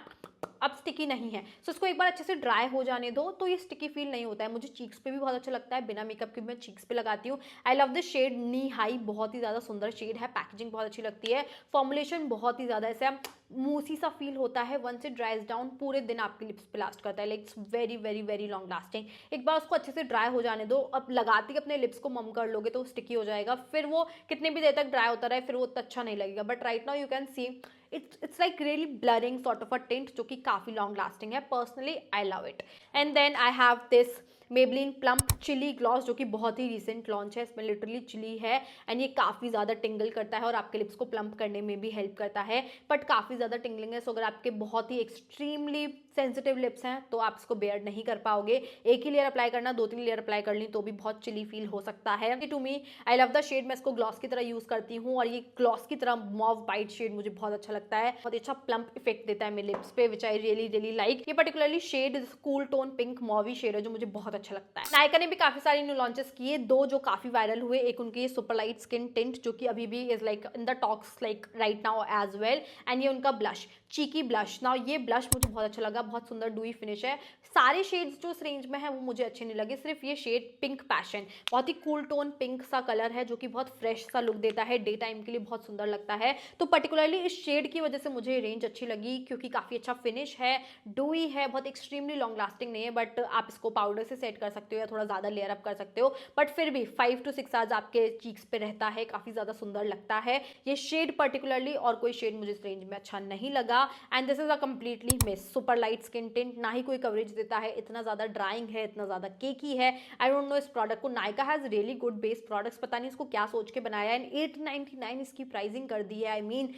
अब स्टिकी नहीं है. सो इसको एक बार अच्छे से ड्राई हो जाने दो तो ये स्टिकी फील नहीं होता है. मुझे चीक्स पे भी बहुत अच्छा लगता है, बिना मेकअप के भी मैं चीक्स पे लगाती हूँ. I love this shade knee high, बहुत ही ज़्यादा सुंदर शेड है. पैकेजिंग बहुत अच्छी लगती है, फॉर्मुलेशन बहुत ही ज़्यादा ऐसे मूसी सा फील होता है. वंस इट ड्राइज डाउन पूरे दिन आपके लिप्स पे लास्ट करता है. Like it's very very very long lasting. एक बार उसको अच्छे से ड्राई हो जाने दो. अब लगाते ही अपने लिप्स को मम कर लोगे तो स्टिकी हो जाएगा, फिर वो कितनी भी देर तक ड्राई होता रहे फिर वो उतना अच्छा नहीं लगेगा. But right now you can C it's like really blurring sort of a tint जो कि काफ़ी long lasting है. Personally I love it. And then I have this Maybelline Plump chilli gloss जो कि बहुत ही रिसेंट लॉन्च है. इसमें literally chilli है एंड ये काफ़ी ज़्यादा टिंगल करता है और आपके लिप्स को प्लम्प करने में भी हेल्प करता है, बट काफ़ी ज़्यादा टिंगलिंग है. सो अगर आपके बहुत ही एक्सट्रीमली सेंसिटिव लिप्स हैं तो आप इसको बेयर नहीं कर पाओगे. एक ही लेयर अप्लाई करना, 2-3 लेयर अप्लाई कर ली तो भी बहुत चिली फील हो सकता है. To me I love the shade. मैं इसको ग्लॉस की तरह यूज़ करती हूँ और ये ग्लॉस की तरह मॉव वाइट शेड मुझे बहुत अच्छा लगता है. बहुत अच्छा प्लम्प इफेक्ट देता है मेरे लिप्स पे, which I really really like. ये particularly shade cool tone pink mauvey shade है जो मुझे बहुत अच्छा लगता है. नायका ने भी काफी सारे न्यू लॉन्चेस किए, 2 जो काफी वायरल हुए. एक उनकी ये सुपर लाइट स्किन टिंट जो कि अभी भी is like in the talks like right now as well. And ये उनका ब्लश चीकी ब्लश. नाउ ये ब्लश मुझे बहुत अच्छा लगा, बहुत सुंदर डूई फिनिश है. सारे शेड्स जो इस रेंज में है वो मुझे अच्छे नहीं लगे, सिर्फ ये शेड पिंक पैशन बहुत ही कूल टोन पिंक सा कलर है जो कि बहुत फ्रेश सा लुक देता है, डे टाइम के लिए बहुत सुंदर लगता है. तो पर्टिकुलरली इस शेड की वजह से मुझे रेंज अच्छी लगी क्योंकि काफ़ी अच्छा फिनिश है, डूई है, बहुत एक्सट्रीमली लॉन्ग लास्टिंग नहीं है. बट आप इसको पाउडर से सेट कर सकते हो या थोड़ा ज़्यादा लेयर अप कर सकते हो, बट फिर भी 5 to 6 आवर्स आपके चीक्स पे रहता है, काफ़ी ज़्यादा सुंदर लगता है ये शेड पर्टिकुलरली. और कोई शेड मुझे इस रेंज में अच्छा नहीं लगा. And this is a completely miss. Super light skin tint, ना ही कोई कवरेज देता है, इतना ज़्यादा ड्राइंग है, इतना ज़्यादा केकी है. आई डोंट नो इस प्रोडक्ट को. Nykaa has really good base products, पता नहीं इसको क्या सोच के बनाया है. एंड 899 इसकी प्राइसिंग कर दी है. आई मीन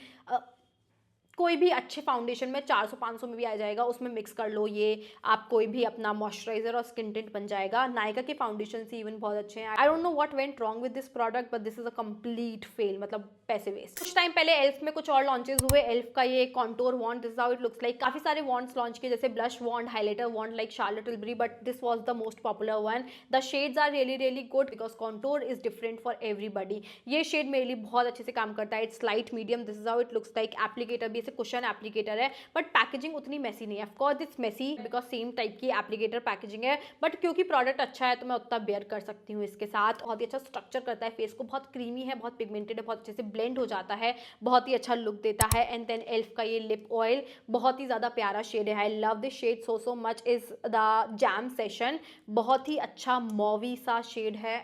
कोई भी अच्छे फाउंडेशन में 400-500 में भी आ जाएगा, उसमें मिक्स कर लो ये, आप कोई भी अपना मॉइस्चराइजर और स्किन टिंट बन जाएगा. नायका के फाउंडेशन से इवन बहुत अच्छे हैं. I don't know what went wrong with this product but this is a complete fail, मतलब पैसे वेस्ट. कुछ टाइम पहले एल्फ में कुछ और लॉन्चेस हुए. एल्फ का ये contour wand, this how it looks like. काफी सारे वॉन्ड्स लॉन्च किए जैसे blush wand, highlighter wand like Charlotte Tilbury, but this was the most popular one. The shades are really really good because contour is different for everybody. ये shade मेरे लिए बहुत अच्छे से काम करता है. It's light medium, this is how it looks like. Applicator भी ऐसे कुशन एप्लीकेटर है, बट पैकेजिंग उतनी मैसी नहीं है. Of course it's messy because same type की एप्लीकेटर पैकेजिंग है, बट क्योंकि प्रोडक्ट अच्छा है तो मैं उतना बेयर कर सकती हूँ इसके साथ. बहुत ही अच्छा स्ट्रक्चर करता है फेस को, बहुत क्रीमी है, बहुत पिगमेंटेड है, बहुत अच्छे से ब्लेंड हो जाता है, बहुत ही अच्छा लुक देता है. एंड देन एल्फ का ये लिप ऑयल बहुत ही ज़्यादा प्यारा शेड है. I love this shade so much. Is the jam session, बहुत ही अच्छा मॉवी सा शेड है.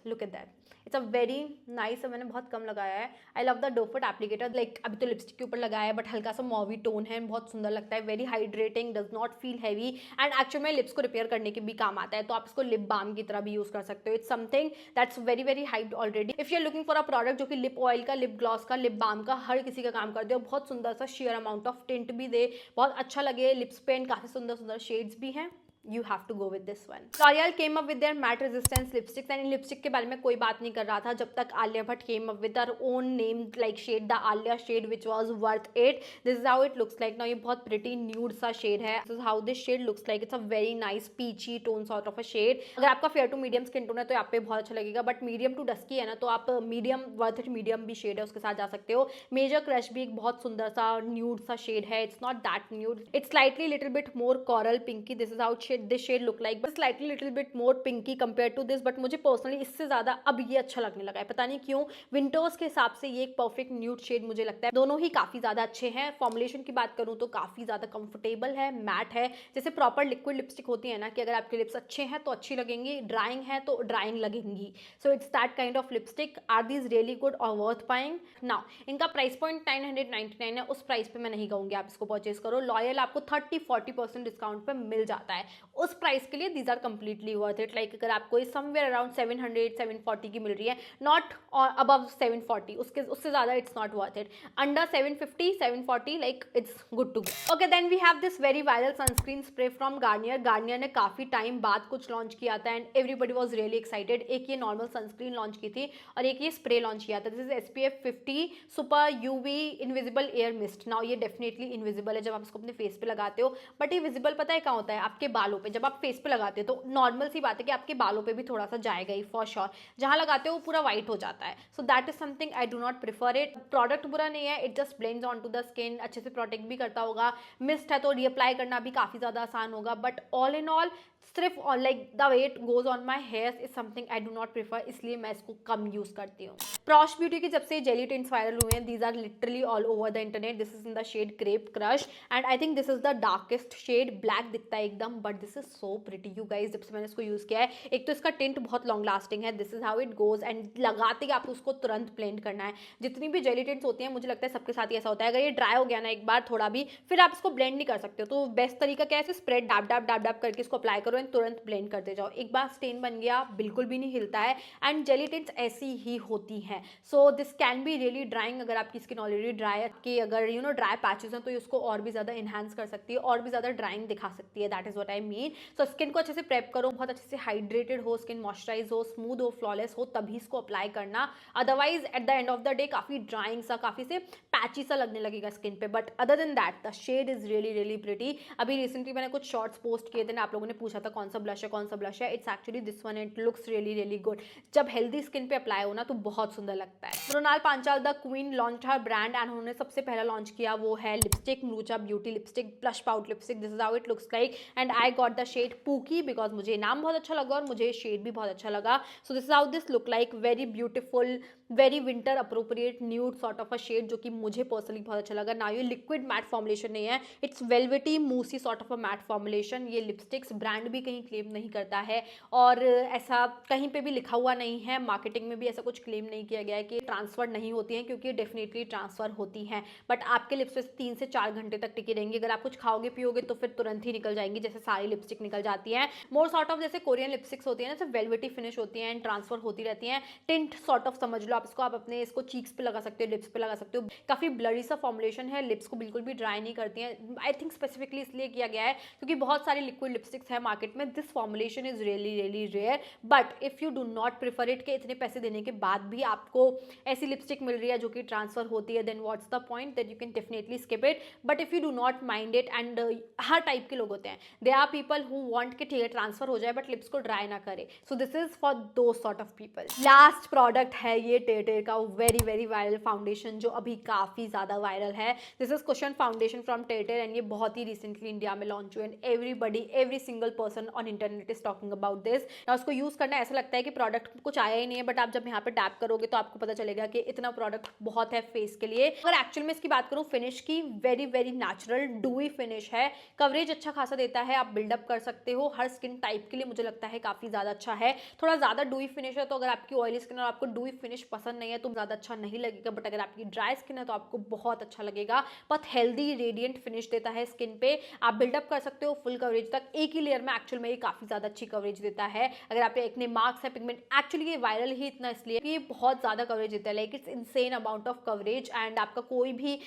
Look at that, it's a very nice. मैंने बहुत कम लगाया है. I love the doe foot applicator. Like अभी तो लिपस्टिक के ऊपर लगाया है बट हल्का सा मॉवी टोन है, बहुत सुंदर लगता है. Very hydrating, does not feel heavy and actually में लिप्स को रिपेयर करने के भी काम आता है, तो आप इसको लिप बाम की तरह भी यूज कर सकते हो. It's something that's very very hyped already. If you are looking for a product जो कि लिप ऑयल का, लिप ग्लॉस का, लिप बाम का, हर किसी का काम कर दे और बहुत सुंदर सा शेयर अमाउंट ऑफ टिंट भी दे, बहुत अच्छा लगे लिप्स पे एंड काफी सुंदर सुंदर शेड्स भी हैं, you have to go with this one. L'Oreal came up with their matte resistance lipsticks and lipstick के बारे में कोई बात नहीं कर रहा था जब तक Alia Bhatt came up with her own name like shade, the Alia shade which was worth it. This is how it looks like now. ये बहुत pretty nude सा shade है. This is how this shade looks like. It's a very nice peachy tone sort of a shade. अगर आपका fair to medium skin tone है तो आप पे बहुत अच्छा लगेगा, but medium to dusky है ना तो आप medium worth it medium भी shade है उसके साथ जा सकते हो. Major Crush भी एक बहुत सुंदर सा nude सा shade है. It's not that nude. It's slightly little bit more coral pinky. This is how it this shade look like, but slightly little bit more pinky compare to this, but मुझे personally इससे ज़्यादा अब ये अच्छा लगने लगा है, पता नहीं क्यों। विंटर्स के हिसाब से ये एक परफेक्ट न्यूड शेड मुझे लगता है। दोनों ही काफ़ी ज़्यादा अच्छे हैं। फॉर्मुलेशन की बात करूँ तो काफ़ी ज़्यादा कंफर्टेबल है, मैट है, जैसे प्रॉपर लिक्विड लिपस्टिक होती है ना कि अगर आपके लिप्स अच्छे हैं तो अच्छी लगेंगी, ड्राइंग है तो ड्राइंग लगेंगी। So it's that kind of lipstick. Are these really good और वर्थ बाइंग? नाउ इनका प्राइस पॉइंट 999 है, उस प्राइस पे मैं नहीं कहूँगी आप इसको परचेज करो। लॉयल आपको 30-40% डिस्काउंट पे मिल जाता है, उस प्राइस के लिए these are completely worth it. Like अगर आपको समवेयर अराउंड 700-740 की मिल रही है, नॉट अबव 740, उससे ज़्यादा it's not worth it. Under 750-740 like it's good to go. Okay, then we have this very viral sunscreen spray from Garnier. Garnier ने काफ़ी time बाद कुछ लॉन्च किया था and everybody was really excited. एक ये नॉर्मल सनस्क्रीन लॉन्च की थी और एक ये स्प्रे लॉन्च किया था। This is SPF 50 super UV invisible air mist. Now ये डेफिनेटली इनविजिबल है जब आप इसको अपने फेस पे लगाते हो, बट ये विजिबल पता है कहाँ होता है? आपके बालों पे। जब आप फेस पे लगाते हो तो नॉर्मल सी बात है कि आपके बालों पे भी थोड़ा सा जाएगा ही फॉर श्योर, जहाँ लगाते हो वो पूरा वाइट हो जाता है। So that is something I do not prefer it. Product बुरा नहीं है, it just blends on to the skin, अच्छे से प्रोटेक्ट भी करता होगा। मिस्ट है तो रीअप्लाई करना भी काफ़ी ज़्यादा आसान होगा, बट ऑल इन ऑल सिर्फ like the way it goes on my hairs is something I do not prefer, इसलिए मैं इसको कम यूज़ करती हूँ। प्रॉश ब्यूटी की जब से जेली टिंट्स वायरल हुए हैं, these are literally all over the internet. This is in the shade crepe crush and I think this is the darkest shade. Black दिखता है एकदम, but this is so pretty you guys. जब से मैंने इसको use किया है, एक तो इसका टिंट बहुत लॉन्ग लास्टिंग है, this is how it goes, and लगाते ही आपको उसको तुरंत ब्लेंड करना है। जितनी भी जेली टिंट्स होती हैं मुझे लगता है सबके साथ ही ऐसा होता है, अगर ये ड्राई हो गया ना एक बार थोड़ा भी, फिर आप इसको ब्लेंड नहीं कर सकते हो। तो बेस्ट तरीका क्या है? स्प्रेड डाब डाब डाब डाब करके इसको अप्लाई करो एंड तुरंत ब्लेंड करते जाओ। एक बार स्टेन बन गया बिल्कुल भी नहीं हिलता है, एंड जेली टिंट्स ऐसी ही होती हैं। So this can be really drawing. अगर आपकी स्किन ऑलरेडी ड्राई है कि अगर यू नो ड्राई पैचेस हैं तो उसको और भी ज़्यादा इन्हांस कर सकती है, और भी ज़्यादा ड्राइंग दिखा सकती है। That is what I mean. So skin को अच्छे से प्रेप करो, बहुत अच्छे से हाइड्रेटेड हो, स्किन मॉइस्चराइज हो, स्मूथ हो, फ्लॉलेस हो, तभी इसको अप्लाई करना। Otherwise at the end of the day काफ़ी ड्राइंग सा, काफ़ी से पैची सा लगने लगेगा स्किन पे। But other than that the shade is really really pretty. अभी रिसेंटली मैंने कुछ शॉर्ट्स पोस्ट किए थे ना, आप लोगों ने पूछा था कौन सा ब्लश है, कौन सा ब्लश है। It's actually this one, it looks really really good. जब हेल्दी स्किन पे अप्लाई हो ना तो बहुत सुंदर लगता है। Mrunal Panchal the queen launch her brand and उन्होंने सबसे पहला लॉन्च किया वो है lipstick, Mrucha beauty lipstick blush pout lipstick. This is how it looks like and I got the shade pookie because मुझे नाम बहुत अच्छा लगा और मुझे शेड भी बहुत अच्छा लगा। So this is how this look like, very beautiful, very winter appropriate nude sort of a shade, जो कि मुझे पर्सनली बहुत अच्छा लगा। ना ये लिक्विड मैट फॉर्मुलेशन नहीं है, it's velvety moussy sort of a matte formulation. ये लिपस्टिक्स ब्रांड भी कहीं क्लेम नहीं करता है और ऐसा कहीं पे भी लिखा हुआ नहीं है, मार्केटिंग में भी ऐसा कुछ क्लेम नहीं किया गया है कि ट्रांसफर नहीं होती हैं, क्योंकि डेफिनेटली ट्रांसफर होती हैं, बट आपके लिप्स पे 3 से 4 घंटे तक टिकी रहेंगी। अगर आप कुछ खाओगे पियोगे तो फिर तुरंत ही निकल जाएंगी, जैसे सारी लिपस्टिक निकल जाती हैं। मोर सॉर्ट ऑफ जैसे कोरियन लिपस्टिक्स होती है ना, जैसे वेलवेटी फिनिश होती हैं एंड ट्रांसफर होती रहती हैं। टिंट सॉर्ट ऑफ समझ लो आप इसको, आप अपने इसको चीक्स पे लगा सकते हो, लिप्स पे लगा सकते हो। काफी ब्लरी सा फॉर्मुलेशन है, लिप्स को बिल्कुल भी ड्राई नहीं करती हैं। आई थिंक स्पेसिफिकली इसलिए किया गया है क्योंकि बहुत सारी लिक्विड लिपस्टिक्स है मार्केट में, this formulation is really really rare. But if you do not prefer it के इतने पैसे देने के बाद भी आपको ऐसी लिपस्टिक मिल रही है जो कि ट्रांसफर होती है, then what's the point, that you can definitely skip it. But if you do not mind it, and हर टाइप के लोग होते हैं, they are people who want कि ठीक है ट्रांसफर हो जाए बट लिप्स को ड्राई ना करे। सो दिस इज फॉर दो sort of people. Last product है ये टेटर का वेरी वेरी वायरल फाउंडेशन, जो अभी काफी ज्यादा वायरल है। This is cushion foundation from Tirtir and ये बहुत ही रिसेंटली इंडिया में लॉन्च हुआ and every single person on internet is talking about this. ना उसको यूज करना ऐसा लगता है कि प्रोडक्ट कुछ आया ही नहीं है, बट आप जब यहाँ पे टैप करोगे तो आपको पता चलेगा कि इतना प्रोडक्ट बहुत है फेस के लिए। अगर एक्चुअल में इसकी बात करूँ फिनिश की, वेरी वेरी नेचुरल डूई फिनिश है, कवरेज अच्छा खासा देता है, आप बिल्डअप कर सकते हो। हर स्किन टाइप के लिए मुझे लगता है काफी ज्यादा अच्छा है। थोड़ा ज्यादा डूई फिनिश है तो अगर आपकी ऑयली स्किन और आपको डूई फिनिश पसंद नहीं है तो ज्यादा अच्छा नहीं लगेगा, बट अगर आपकी ड्राई स्किन है तो आपको बहुत अच्छा लगेगा। बहुत हेल्दी रेडिएंट फिनिश देता है स्किन पे, आप बिल्डअप कर सकते हो फुल कवरेज तक। एक ही लेयर में एक्चुअल में ये काफी ज्यादा अच्छी कवरेज देता है। अगर आप एक्ने मार्क्स है, पिगमेंट, एक्चुअली ये वायरल ही इतना इसलिए कि ये बहुत ज्यादा कवरेज देता है, like it's insane amount of coverage. And आपका कोई भी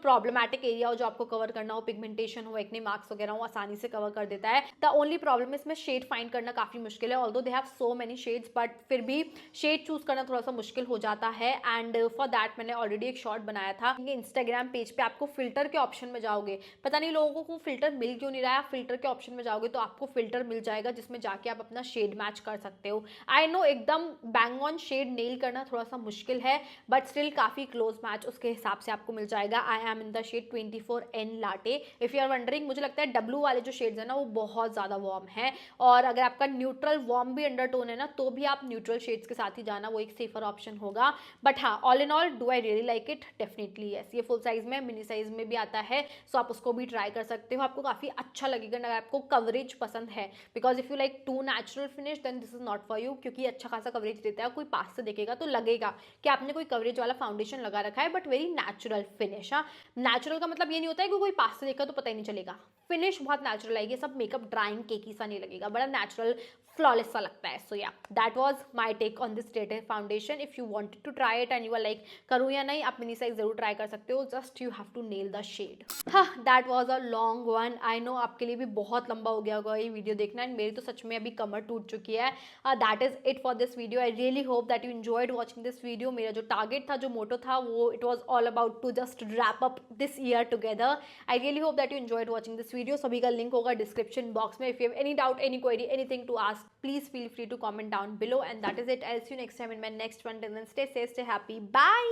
प्रॉब्लमैटिक एरिया हो जो आपको कवर करना हो, पिगमेंटेशन हो, एक्ने मार्क्स वगैरह हो, आसानी से कवर कर देता है। द ओनली प्रॉब्लम इसमें शेड फाइंड करना काफी मुश्किल है, although they have so many shades, but फिर भी शेड चूज करना थोड़ा सा मुश्किल हो जाता है। एंड फॉर दैट मैंने ऑलरेडी एक शॉर्ट बनाया था। इंस्टाग्राम पेज पे आपको फिल्टर के ऑप्शन में जाओगे, पता नहीं लोगों को फिल्टर मिल क्यों नहीं रहा है, फिल्टर के ऑप्शन में जाओगे तो आपको फिल्टर मिल जाएगा जिसमें जाके आप अपना शेड मैच कर सकते हो। आई नो एकदम बैंग ऑन शेड नेल करना थोड़ा सा मुश्किल है, बट स्टिल काफी क्लोज मैच उसके हिसाब से आपको मिल जाएगा। I am in the shade 24N latte. If you are wondering, मुझे लगता है W वाले जो शेड्स है ना वो बहुत ज़्यादा वार्म है, और अगर आपका न्यूट्रल वार्म भी अंडरटोन है ना तो भी आप न्यूट्रल शेड्स के साथ ही जाना, वो एक सेफर ऑप्शन होगा। बट हाँ, all in all do I really like it, definitely yes. ये फुल साइज में, मिनी साइज में भी आता है, सो आप उसको भी ट्राई कर सकते हो, आपको काफ़ी अच्छा लगेगा अगर आपको कवरेज पसंद है। Because if you like to natural finish then this is not for you, क्योंकि अच्छा खासा कवरेज देता है, कोई पास से देखेगा तो लगेगा कि आपने कोई कवरेज वाला फाउंडेशन लगा रखा है, बट वेरी नेचुरल फिनिश। हाँ, नेचुरल का मतलब ये नहीं होता है कि कोई पास से देखा तो पता ही नहीं चलेगा, फिनिश बहुत नेचुरल आएगी, सब मेकअप ड्राइंग केकी सा नहीं लगेगा, बड़ा नेचुरल फ्लॉलेस सा लगता है। So yeah that was my take on this state foundation. If you wanted to try it and you are like करूँ या नहीं, आप मिनी साइज जरूर ट्राई कर सकते हो, just you have to nail the shade. हाँ, that was a long one, I know आपके लिए भी बहुत लंबा हो गया होगा ये वीडियो देखना, एंड मेरी तो सच में अभी कमर टूट चुकी है। That is it for this video. I really hope that you enjoyed watching this video. मेरा जो टारगेट था, जो मोटो था, वो it was all about to just wrap up this year together. I really hope that you enjoyed watching this video. सभी का link होगा description box में। If you have any doubt, any query, anything to ask, please feel free to comment down below, and that is it. I'll see you next time in my next one. Till then, stay safe, stay happy, bye.